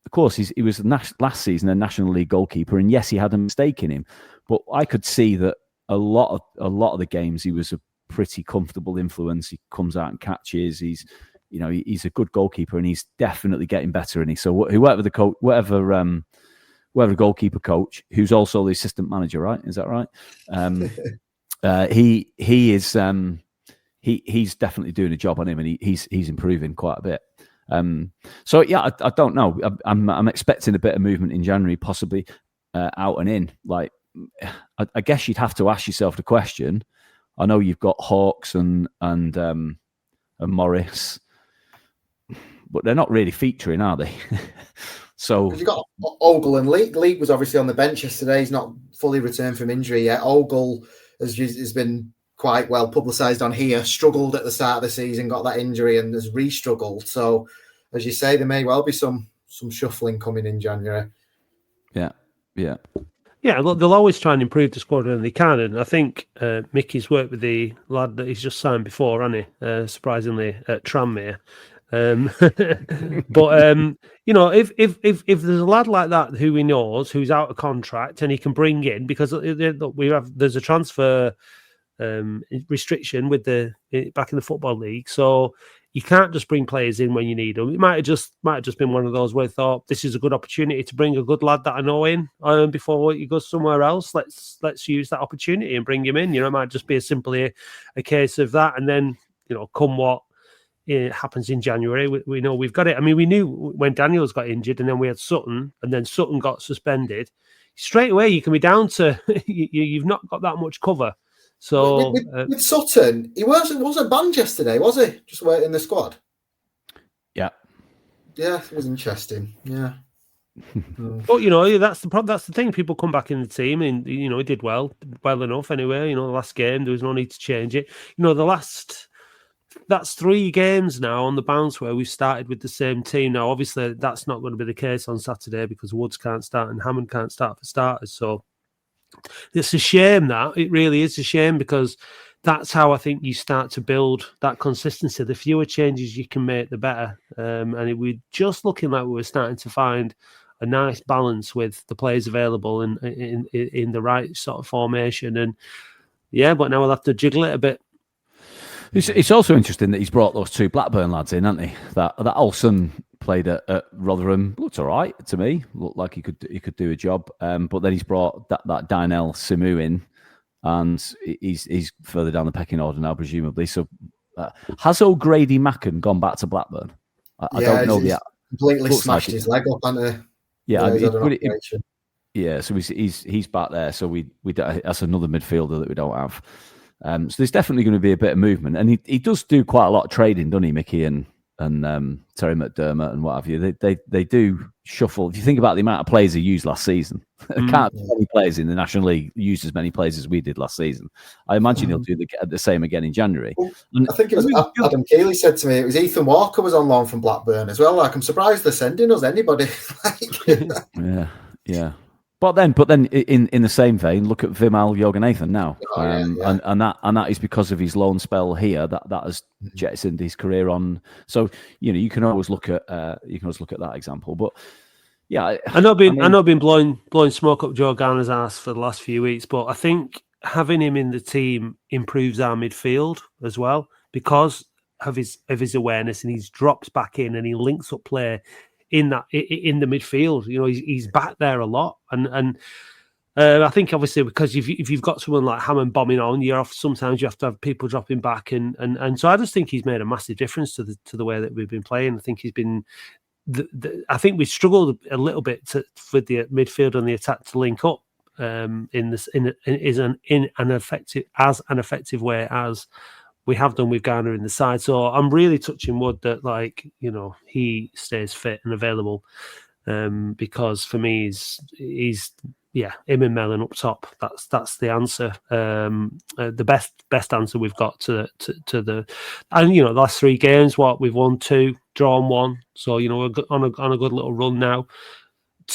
Of course, he was last season a National League goalkeeper, and yes, he had a mistake in him. But I could see that a lot of the games he was a pretty comfortable influence. He comes out and catches. He's a good goalkeeper, and he's definitely getting better. And so whoever goalkeeper coach, who's also the assistant manager, right? Is that right? He's definitely doing a job on him, and he's improving quite a bit. So yeah, I don't know. I'm expecting a bit of movement in January, possibly out and in. Like, I guess you'd have to ask yourself the question. I know you've got Hawkes and Morris, but they're not really featuring, are they? So you've got Ogle and Leek. Leek was obviously on the bench yesterday. He's not fully returned from injury yet. Ogle has been quite well publicised on here, struggled at the start of the season, got that injury and has re-struggled. So, as you say, there may well be some shuffling coming in January. Yeah. Look, they'll always try and improve the squad when they can. And I think Mickey's worked with the lad that he's just signed before, hasn't he? Surprisingly, at Tranmere. But you know, if there's a lad like that who he knows who's out of contract and he can bring in, because there's a transfer restriction with back in the Football League, so you can't just bring players in when you need them. It might have just been one of those where I thought this is a good opportunity to bring a good lad that I know in before he goes somewhere else. Let's use that opportunity and bring him in. You know, it might just be simply a case of that, and then you know, come what it happens in January, we know we've got it. I mean, we knew when Daniels got injured, and then we had Sutton, and then Sutton got suspended. Straight away, you can be down to you've not got that much cover. So with Sutton, he wasn't banned yesterday, was he? Just waiting in the squad. Yeah, it was interesting. Yeah, but you know, that's the problem. That's the thing. People come back in the team, and you know, he did well enough anyway. You know, the last game there was no need to change it. You know, that's 3 games now on the bounce where we've started with the same team. Now, obviously, that's not going to be the case on Saturday because Woods can't start and Hammond can't start for starters. So it's a shame that it really is a shame, because that's how I think you start to build that consistency. The fewer changes you can make, the better. And we're just looking like we were starting to find a nice balance with the players available and in the right sort of formation. And yeah, but now we'll have to jiggle it a bit. It's also interesting that he's brought those 2 Blackburn lads in, hasn't he? That Olsen played at Rotherham, looked all right to me. Looked like he could do a job. But then he's brought that Dynel Simu in, and he's further down the pecking order now, presumably. So has O'Grady Macken gone back to Blackburn? I don't know. He's completely smashed his leg up, hasn't he? Yeah, so he's back there. So that's another midfielder that we don't have. So there's definitely going to be a bit of movement, and he does do quite a lot of trading, doesn't he, Mickey and Terry McDermott and what have you? They do shuffle. If you think about the amount of players he used last season, can't be many players in the National League used as many players as we did last season. I imagine he'll do the same again in January. Well, I think it was Adam Keeley said to me, it was Ethan Walker was on loan from Blackburn as well. Like, I'm surprised they're sending us anybody. Yeah. But then, in the same vein, look at Vimal Yoganathan now, and that is because of his loan spell here that has jettisoned his career on. So you can always look at that example. But yeah, I know I've been blowing smoke up Joe Garner's ass for the last few weeks, but I think having him in the team improves our midfield as well because of his awareness, and he's dropped back in and he links up play in the midfield. You know, he's back there a lot, and I think obviously because if you've got someone like Hammond bombing on, sometimes you have to have people dropping back, and so I just think he's made a massive difference to the way that we've been playing. I think he's been. I think we struggled a little bit with the midfield and the attack to link up in an effective way as we have done with Garner in the side. So I'm really touching wood that, like, he stays fit and available, because for me he's him and Mellon up top. That's the answer. The best answer we've got to the, and the last 3 games, we've won 2, drawn 1. So we're on a good little run now.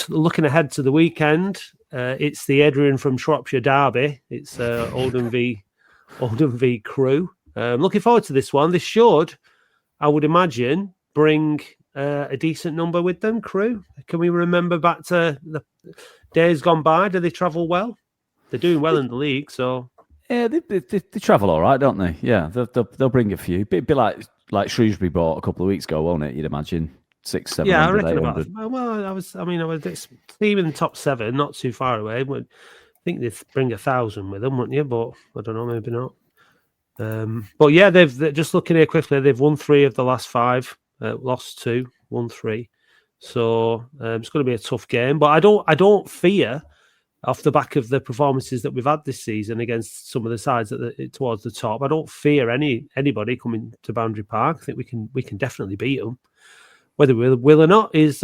Looking ahead to the weekend, it's the Adrian from Shropshire derby. It's Oldham v Crewe. Looking forward to this one. This should, I would imagine, bring a decent number with them. Crewe. Can we remember back to the days gone by? Do they travel well? They're doing well in the league, so yeah, they travel all right, don't they? Yeah, they'll bring a few. Be like Shrewsbury brought a couple of weeks ago, won't it? You'd imagine 600-700. Yeah, I reckon about. Well, I was team in the top 7, not too far away. I think they'd bring 1,000 with them, wouldn't you? But I don't know, maybe not. But yeah, they're just looking here quickly. They've won 3 of the last 5, lost 2, won 3. So it's going to be a tough game. But I don't fear, off the back of the performances that we've had this season against some of the sides towards the top, I don't fear anybody coming to Boundary Park. I think we can definitely beat them. Whether we will or not is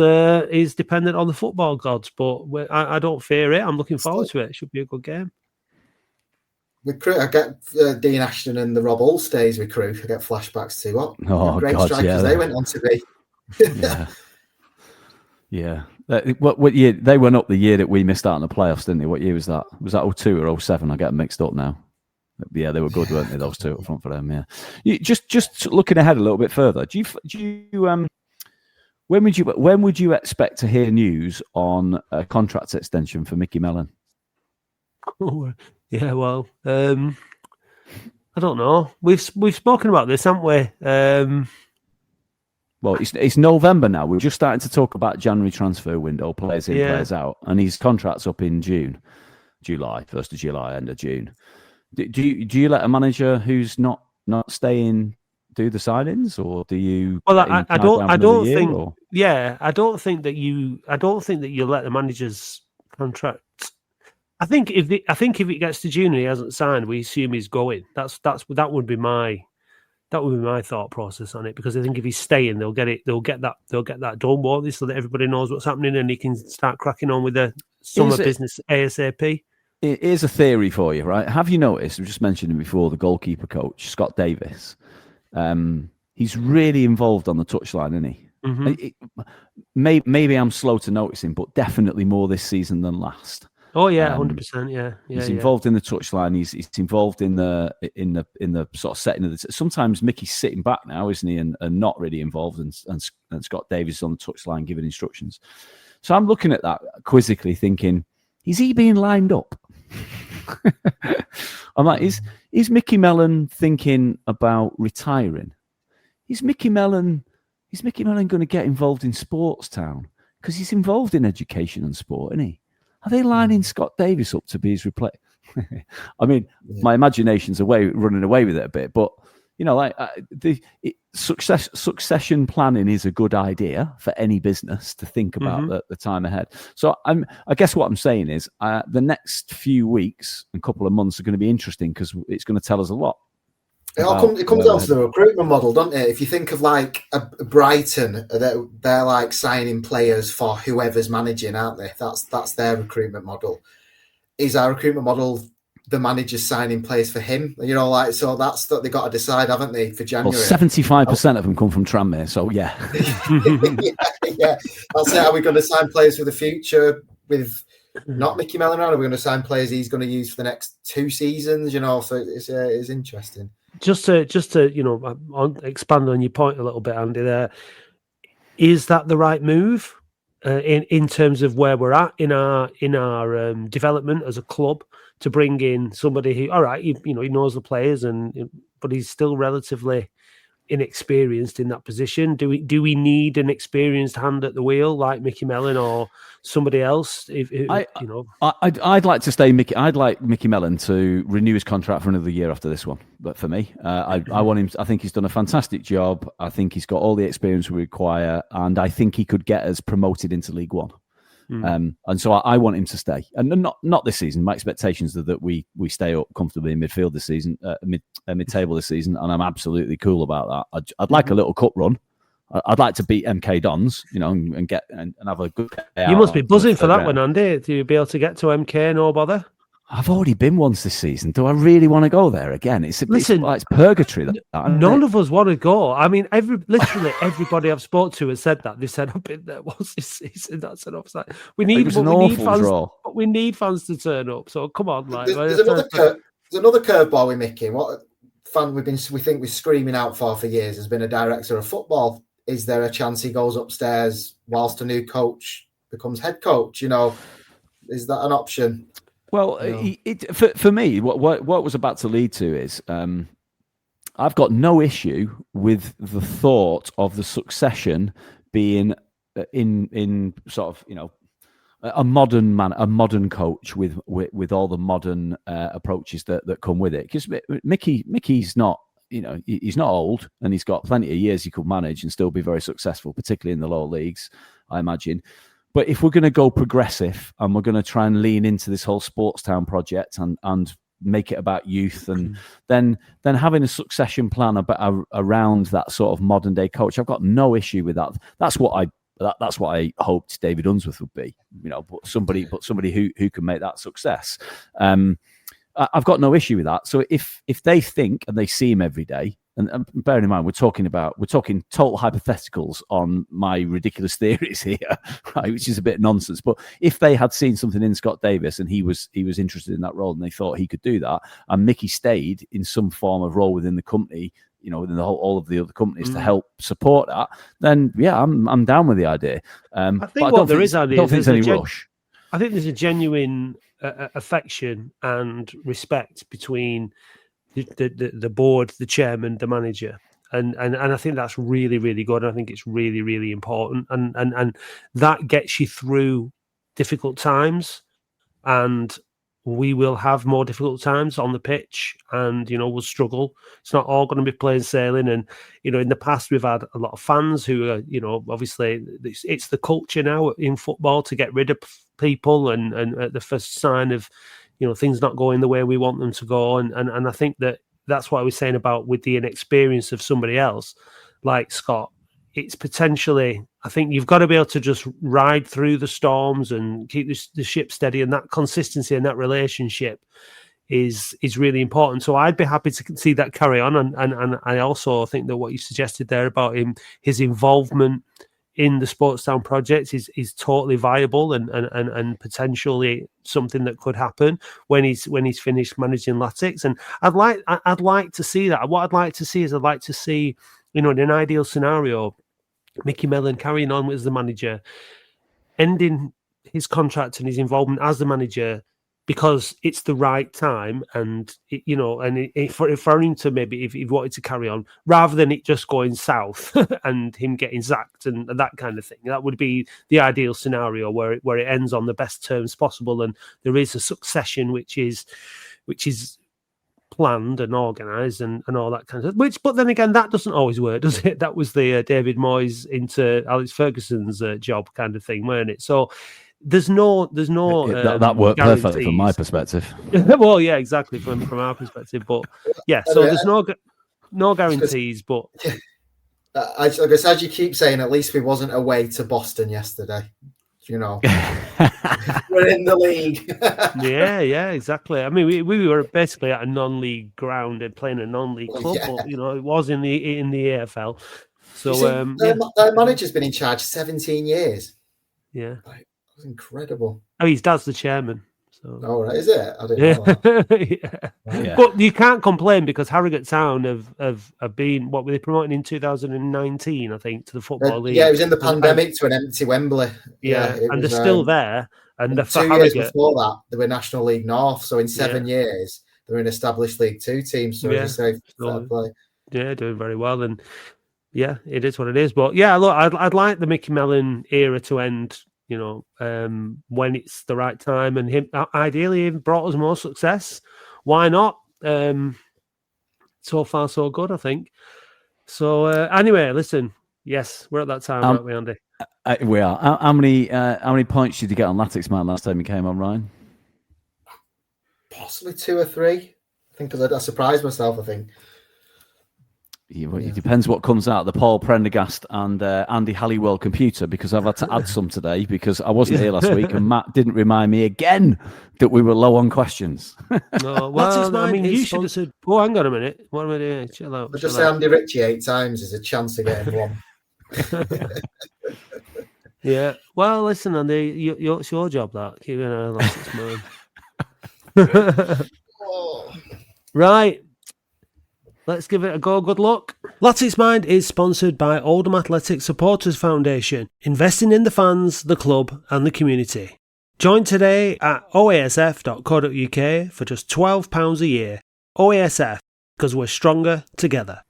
dependent on the football gods. But I don't fear it. I'm looking forward to it. It should be a good game. With Crewe, I get Dean Ashton and the Rob Allstays with Crewe. I get flashbacks to what great strikers they went on to be. Yeah. What year they went up? The year that we missed out on the playoffs, didn't they? What year was that? Was that 02 or 07? I get them mixed up now. Yeah, they were good, weren't they? Those two up front for them. Yeah. Just looking ahead a little bit further. Do you when would you expect to hear news on a contract extension for Mickey Mellon? Yeah, well, I don't know. We've spoken about this, haven't we? Well, it's November now. We're just starting to talk about January transfer window, players in, players out, and his contract's up in July, 1st of July, end of June. Do you let a manager who's not staying do the signings, or do you? Well, I don't think. Or? Yeah, I don't think that you let the manager's contract. I think if it gets to June and he hasn't signed, we assume he's going. That would be my thought process on it, because I think if he's staying, they'll get that done, won't they, so that everybody knows what's happening and he can start cracking on with the summer business ASAP. Here's a theory for you, right? Have you noticed? We just mentioned him before. The goalkeeper coach, Scott Davis. He's really involved on the touchline, isn't he? Mm-hmm. Maybe I'm slow to notice him, but definitely more this season than last. Oh yeah, 100%. Yeah. He's involved in the touchline. He's involved in the sort of setting of the. Sometimes Mickey's sitting back now, isn't he, and not really involved, and Scott Davis is on the touchline giving instructions. So I'm looking at that quizzically, thinking, is he being lined up? I'm like, is Mickey Mellon thinking about retiring? Is Mickey Mellon going to get involved in Sports Town? Because he's involved in education and sport, isn't he? Are they lining Scott Davis up to be his replacement? I mean, my imagination's running away with it a bit, but succession planning is a good idea for any business to think about the time ahead. So I guess what I'm saying is the next few weeks and couple of months are going to be interesting, because it's going to tell us a lot. It comes down to the recruitment model, doesn't it? If you think of like a Brighton, they're like signing players for whoever's managing, aren't they? That's their recruitment model. Is our recruitment model the manager's signing players for him? So that's what they got to decide, haven't they, for January? Well, 75% of them come from Tranmere, so yeah. yeah. I'll say, are we going to sign players for the future with not Mickey Mellon around? Are we going to sign players he's going to use for the next 2 seasons? So it's interesting. Just to expand on your point a little bit, Andy. There, is that the right move in terms of where we're at in our development as a club, to bring in somebody who, all right, he knows the players, but he's still relatively inexperienced in that position? Do we need an experienced hand at the wheel like Mickey Mellon or somebody else? I'd like to stay Mickey. I'd like Mickey Mellon to renew his contract for another year after this one. But for me, I want him. I think he's done a fantastic job. I think he's got all the experience we require, and I think he could get us promoted into League One. And so I want him to stay, and not this season. My expectations are that we stay up comfortably in midfield this season, mid-table this season, and I'm absolutely cool about that. I'd like a little cup run. I'd like to beat MK Dons, and have a good. You must be buzzing for that one, Andy. Do you be able to get to MK? No bother. I've already been once this season. Do I really want to go there again? It's purgatory. None of us want to go. I mean, literally everybody I've spoke to has said that. They said, I've been there once this season. That's an offside. We need fans to turn up. So come on, there's another curveball with Mickey. What fan we think we're screaming out for years has been a director of football. Is there a chance he goes upstairs whilst a new coach becomes head coach? Is that an option? Well, for me, what was about to lead to is I've got no issue with the thought of the succession being in sort of a modern coach with all the modern approaches that come with it. Because Mickey's not he's not old, and he's got plenty of years he could manage and still be very successful, particularly in the lower leagues, I imagine. But if we're going to go progressive and we're going to try and lean into this whole Sports Town project and make it about youth, and then having a succession plan around that sort of modern day coach, I've got no issue with that. That's what I hoped David Unsworth would be, but somebody who can make that success. I've got no issue with that. So if they think and they see him every day and bearing in mind we're talking total hypotheticals on my ridiculous theories here, right? Which is a bit nonsense. But if they had seen something in Scott Davis and he was interested in that role and they thought he could do that, and Mickey stayed in some form of role within the company, within all of the other companies to help support that, then yeah, I'm down with the idea. I think what there is, Andy, I don't think there's any rush. I think there's a genuine affection and respect between the board, the chairman, the manager, and I think that's really, really good. I think it's really, really important, and that gets you through difficult times, and we will have more difficult times on the pitch, and we'll struggle. It's not all going to be plain sailing. And in the past we've had a lot of fans who are, obviously it's the culture now in football to get rid of people, and at the first sign of things not going the way we want them to go, and I think that's what I was saying about with the inexperience of somebody else like Scott. It's potentially, I think you've got to be able to just ride through the storms and keep the ship steady, and that consistency and that relationship is really important. So I'd be happy to see that carry on, and I also think that what you suggested there about his involvement in the Sportstown project is totally viable and potentially something that could happen when he's finished managing Latics. And I'd like to see that. What I'd like to see is in an ideal scenario, Mickey Mellon carrying on as the manager, ending his contract and his involvement as the manager because it's the right time, and for him to maybe if he wanted to carry on, rather than it just going south and him getting sacked and that kind of thing. That would be the ideal scenario where it ends on the best terms possible, and there is a succession which is planned and organised and all that kind of stuff. But then again, that doesn't always work, does it? That was the David Moyes into Alex Ferguson's job kind of thing, weren't it? So there's no that worked guarantees. Perfectly from my perspective. Well, yeah, exactly from our perspective. But yeah, so there's no guarantees. But I guess, as you keep saying, at least we wasn't away to Boston yesterday. We're in the league. yeah, exactly. I mean, we were basically at a non-league ground and playing a non-league club, but it was in the AFL. So their manager's been in charge 17 years. Yeah, that's incredible. Oh, his dad's the chairman. So. Oh, right, is it? I didn't know that. Yeah. But you can't complain because Harrogate Town have been, what were they promoting in 2019, I think, to the Football League. Yeah, it was in the pandemic to an empty Wembley. Yeah, and they're still there. And for 2 years before that, they were National League North. So in 7 years, they were an established League Two team. So as you say, fair play. Yeah, doing very well. And yeah, it is what it is. But yeah, look, I'd like the Mickey Mellon era to end, when it's the right time, and him ideally brought us more success. Why not? So far so good, I think. So anyway, listen, yes, we're at that time, aren't we, Andy? We are. How many points did you get on Latics, man, last time you came on, Ryan? Possibly 2 or 3. I think because I surprised myself, I think. It depends what comes out, the Paul Prendergast and Andy Halliwell computer, because I've had to add some today because I wasn't here last week and Matt didn't remind me again that we were low on questions. No, well, I mean, you should have said, oh, hang on a minute. What am I doing? Chill out. But just say Andy Ritchie 8 times is a chance of getting one. Yeah. Well, listen, Andy, it's your job, that. Keep an eye on Latics, man. Right. Let's give it a go. Good luck. Latics Mind is sponsored by Oldham Athletic Supporters Foundation, investing in the fans, the club and the community. Join today at oasf.co.uk for just £12 a year. OASF, because we're stronger together.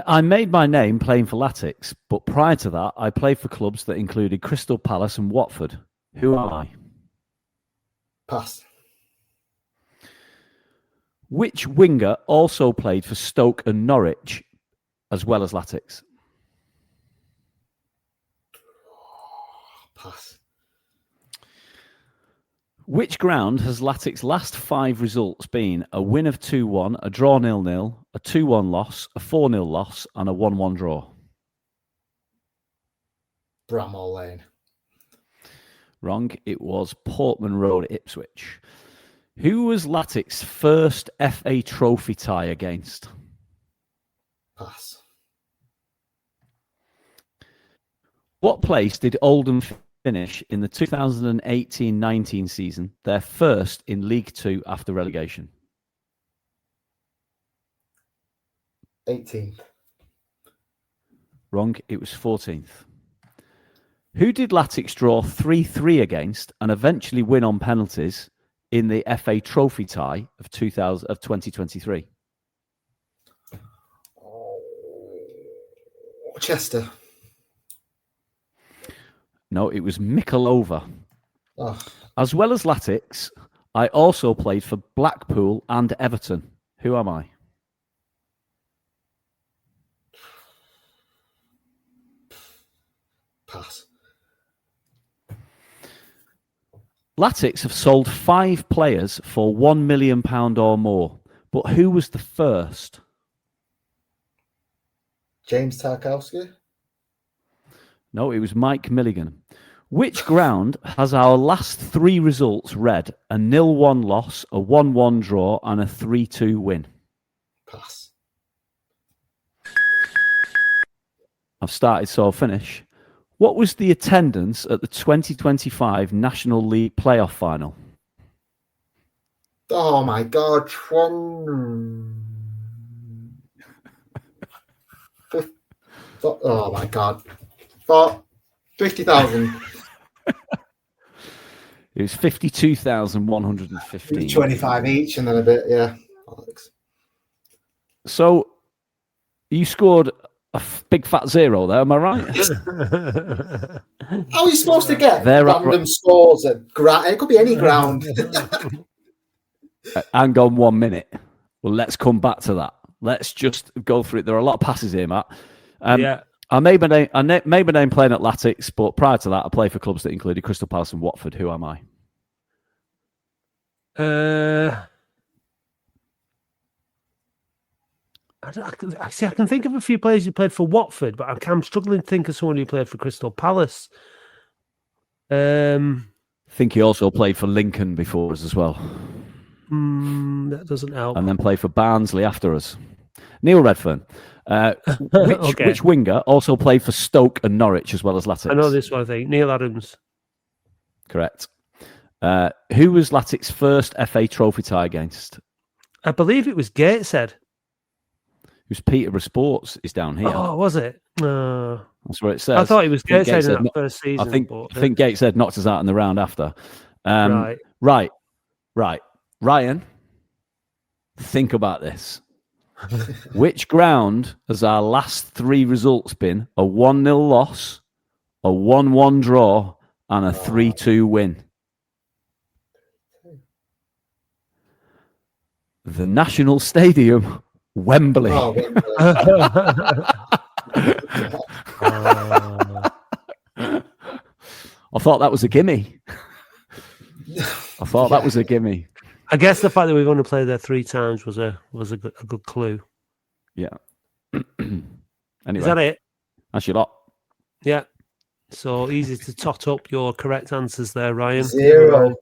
I made my name playing for Latics, but prior to that, I played for clubs that included Crystal Palace and Watford. Who am I? Pass. Which winger also played for Stoke and Norwich, as well as Latics? Pass. Which ground has Latics' last 5 results been a win of 2-1, a draw 0-0, a 2-1 loss, a 4-0 loss, and a 1-1 draw? Bramall Lane. Wrong. It was Portman Road, Ipswich. Who was Latics' first FA Trophy tie against? Pass. What place did Oldham finish in the 2018-19 season, their first in League Two after relegation? 18th. Wrong. It was 14th. Who did Latics draw 3-3 against and eventually win on penalties in the FA Trophy tie of 2023? Chester. No, it was Mikolova. Oh. As well as Latics, I also played for Blackpool and Everton. Who am I? Pass. Latics have sold 5 players for £1 million or more, but who was the first? James Tarkowski. No, it was Mike Milligan. Which ground has our last 3 results read a 0-1 loss, a 1-1 draw, and a 3-2 win? Pass. I've started, so I'll finish. What was the attendance at the 2025 National League playoff final? Oh my God. Oh my God. For 50,000. It was 52,115. 25 each and then a bit, yeah. Alex. So you scored a big fat 0 there, am I right? How are you supposed to get They're random scores at ground? It could be any ground. Hang on 1 minute. Well, let's come back to that. Let's just go through it. There are a lot of passes here, Matt. Yeah. I made my name playing at Latics, but prior to that, I played for clubs that included Crystal Palace and Watford. Who am I? I can think of a few players who played for Watford, but I'm struggling to think of someone who played for Crystal Palace. I think he also played for Lincoln before us as well. That doesn't help. And then played for Barnsley after us. Neil Redfern. Which winger also played for Stoke and Norwich as well as Latics? I know this one, I think. Neil Adams. Correct. Who was Latics' first FA Trophy tie against? I believe it was Gateshead. It was Peterborough Sports is down here. Oh, was it? That's what it says. I thought it was Gateshead in that first season. I think Gateshead knocked us out in the round after. Right. Ryan, think about this. Which ground has our last 3 results been a 1-0 loss, a 1-1 draw, and a 3-2 win? The National Stadium, Wembley. Oh, Wembley. I thought that was a gimme. That was a gimme. I guess the fact that we've only played there 3 times was a good clue. Yeah. Anyway, is that it? That's your lot. Yeah. So easy to tot up your correct answers there, Ryan. 0.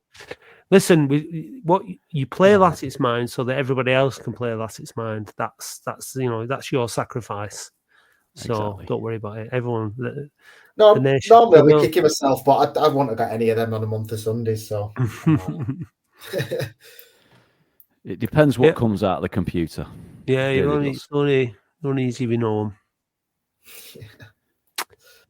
Listen, what you play Latics Mind so that everybody else can play Latics Mind. That's your sacrifice. So Exactly. Don't worry about it. Everyone. No, normally I'll be kicking myself, but I wouldn't have got any of them on a month of Sundays. So it depends what comes out of the computer. Yeah, it's only easy we know them.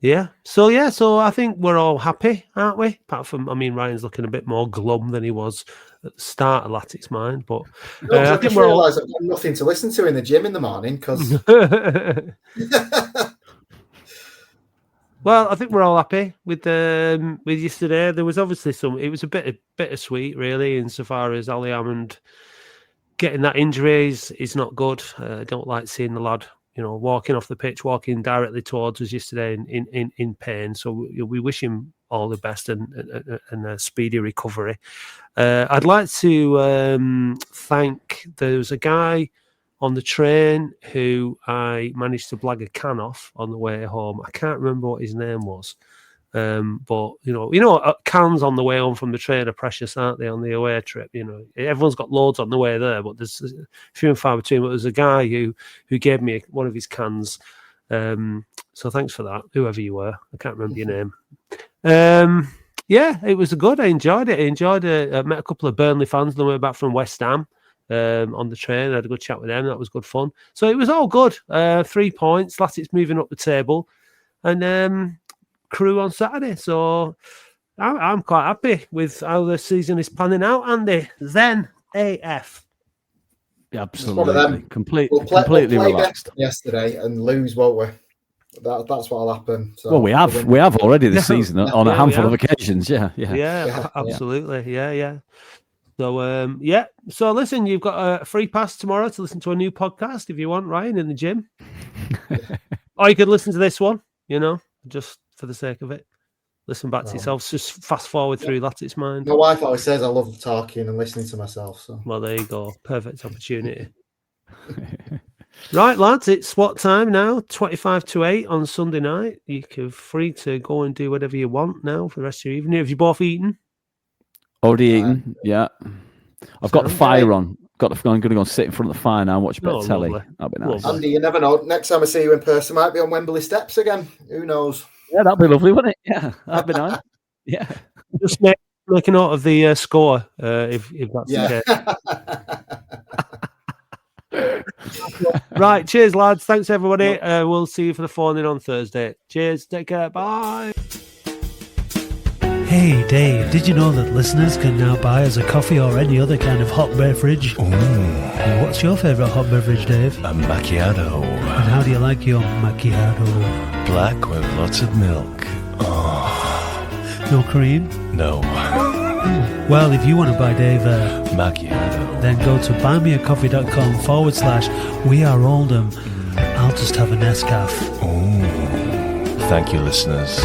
Yeah. So I think we're all happy, aren't we? Apart from, Ryan's looking a bit more glum than he was at the start of Latics Mind, but I think we realise I've got nothing to listen to in the gym in the morning because. Well, I think we're all happy with yesterday. There was obviously it was a bit bittersweet, really, insofar as Ali Hammond getting that injury is not good. I don't like seeing the lad, walking off the pitch, walking directly towards us yesterday in pain. So we wish him all the best and a speedy recovery. I'd like to thank. There was a guy on the train who I managed to blag a can off on the way home. I can't remember what his name was. But cans on the way home from the train are precious, aren't they? On the away trip, everyone's got loads on the way there, but there's few and far between. But there's a guy who gave me one of his cans. So thanks for that, whoever you were. I can't remember your name. Yeah, it was good. I enjoyed it. I met a couple of Burnley fans on the way back from West Ham on the train. I had a good chat with them. That was good fun. So it was all good. 3 points. Latics moving up the table, and Crewe on Saturday. So I'm quite happy with how the season is panning out, Andy. Zen AF. Yeah, absolutely. We'll completely play relaxed. Yesterday and lose, won't we? That's what'll happen. So well, we have already this season on a handful of occasions. Yeah, absolutely. Yeah. So So listen, you've got a free pass tomorrow to listen to a new podcast if you want, Ryan, in the gym. Or you could listen to this one, just for the sake of it. Listen back to yourself. Just fast forward through Latics Mind. My wife always says I love talking and listening to myself. So well, there you go. Perfect opportunity. Right, lads, it's what time now? 25 to 8 on Sunday night. You're free to go and do whatever you want now for the rest of your evening. Have you both eaten? Already eaten, yeah. I've got the fire on. I'm going to go and sit in front of the fire now and watch a bit of telly. Lovely. That'd be nice. Andy, you never know. Next time I see you in person, might be on Wembley steps again. Who knows? Yeah, that'd be lovely, wouldn't it? Yeah, that'd be nice. Yeah. Just make a note of the score if that's the case. Right, cheers, lads. Thanks, everybody. We'll see you for the phone in on Thursday. Cheers. Take care. Bye. Hey, Dave, did you know that listeners can now buy us a coffee or any other kind of hot beverage? Ooh. What's your favourite hot beverage, Dave? A macchiato. And how do you like your macchiato? Black with lots of milk. Oh. No cream? No. Well, if you want to buy Dave a macchiato, then go to buymeacoffee.com/We Are Oldham. I'll just have a Nescafe. Ooh. Thank you, listeners.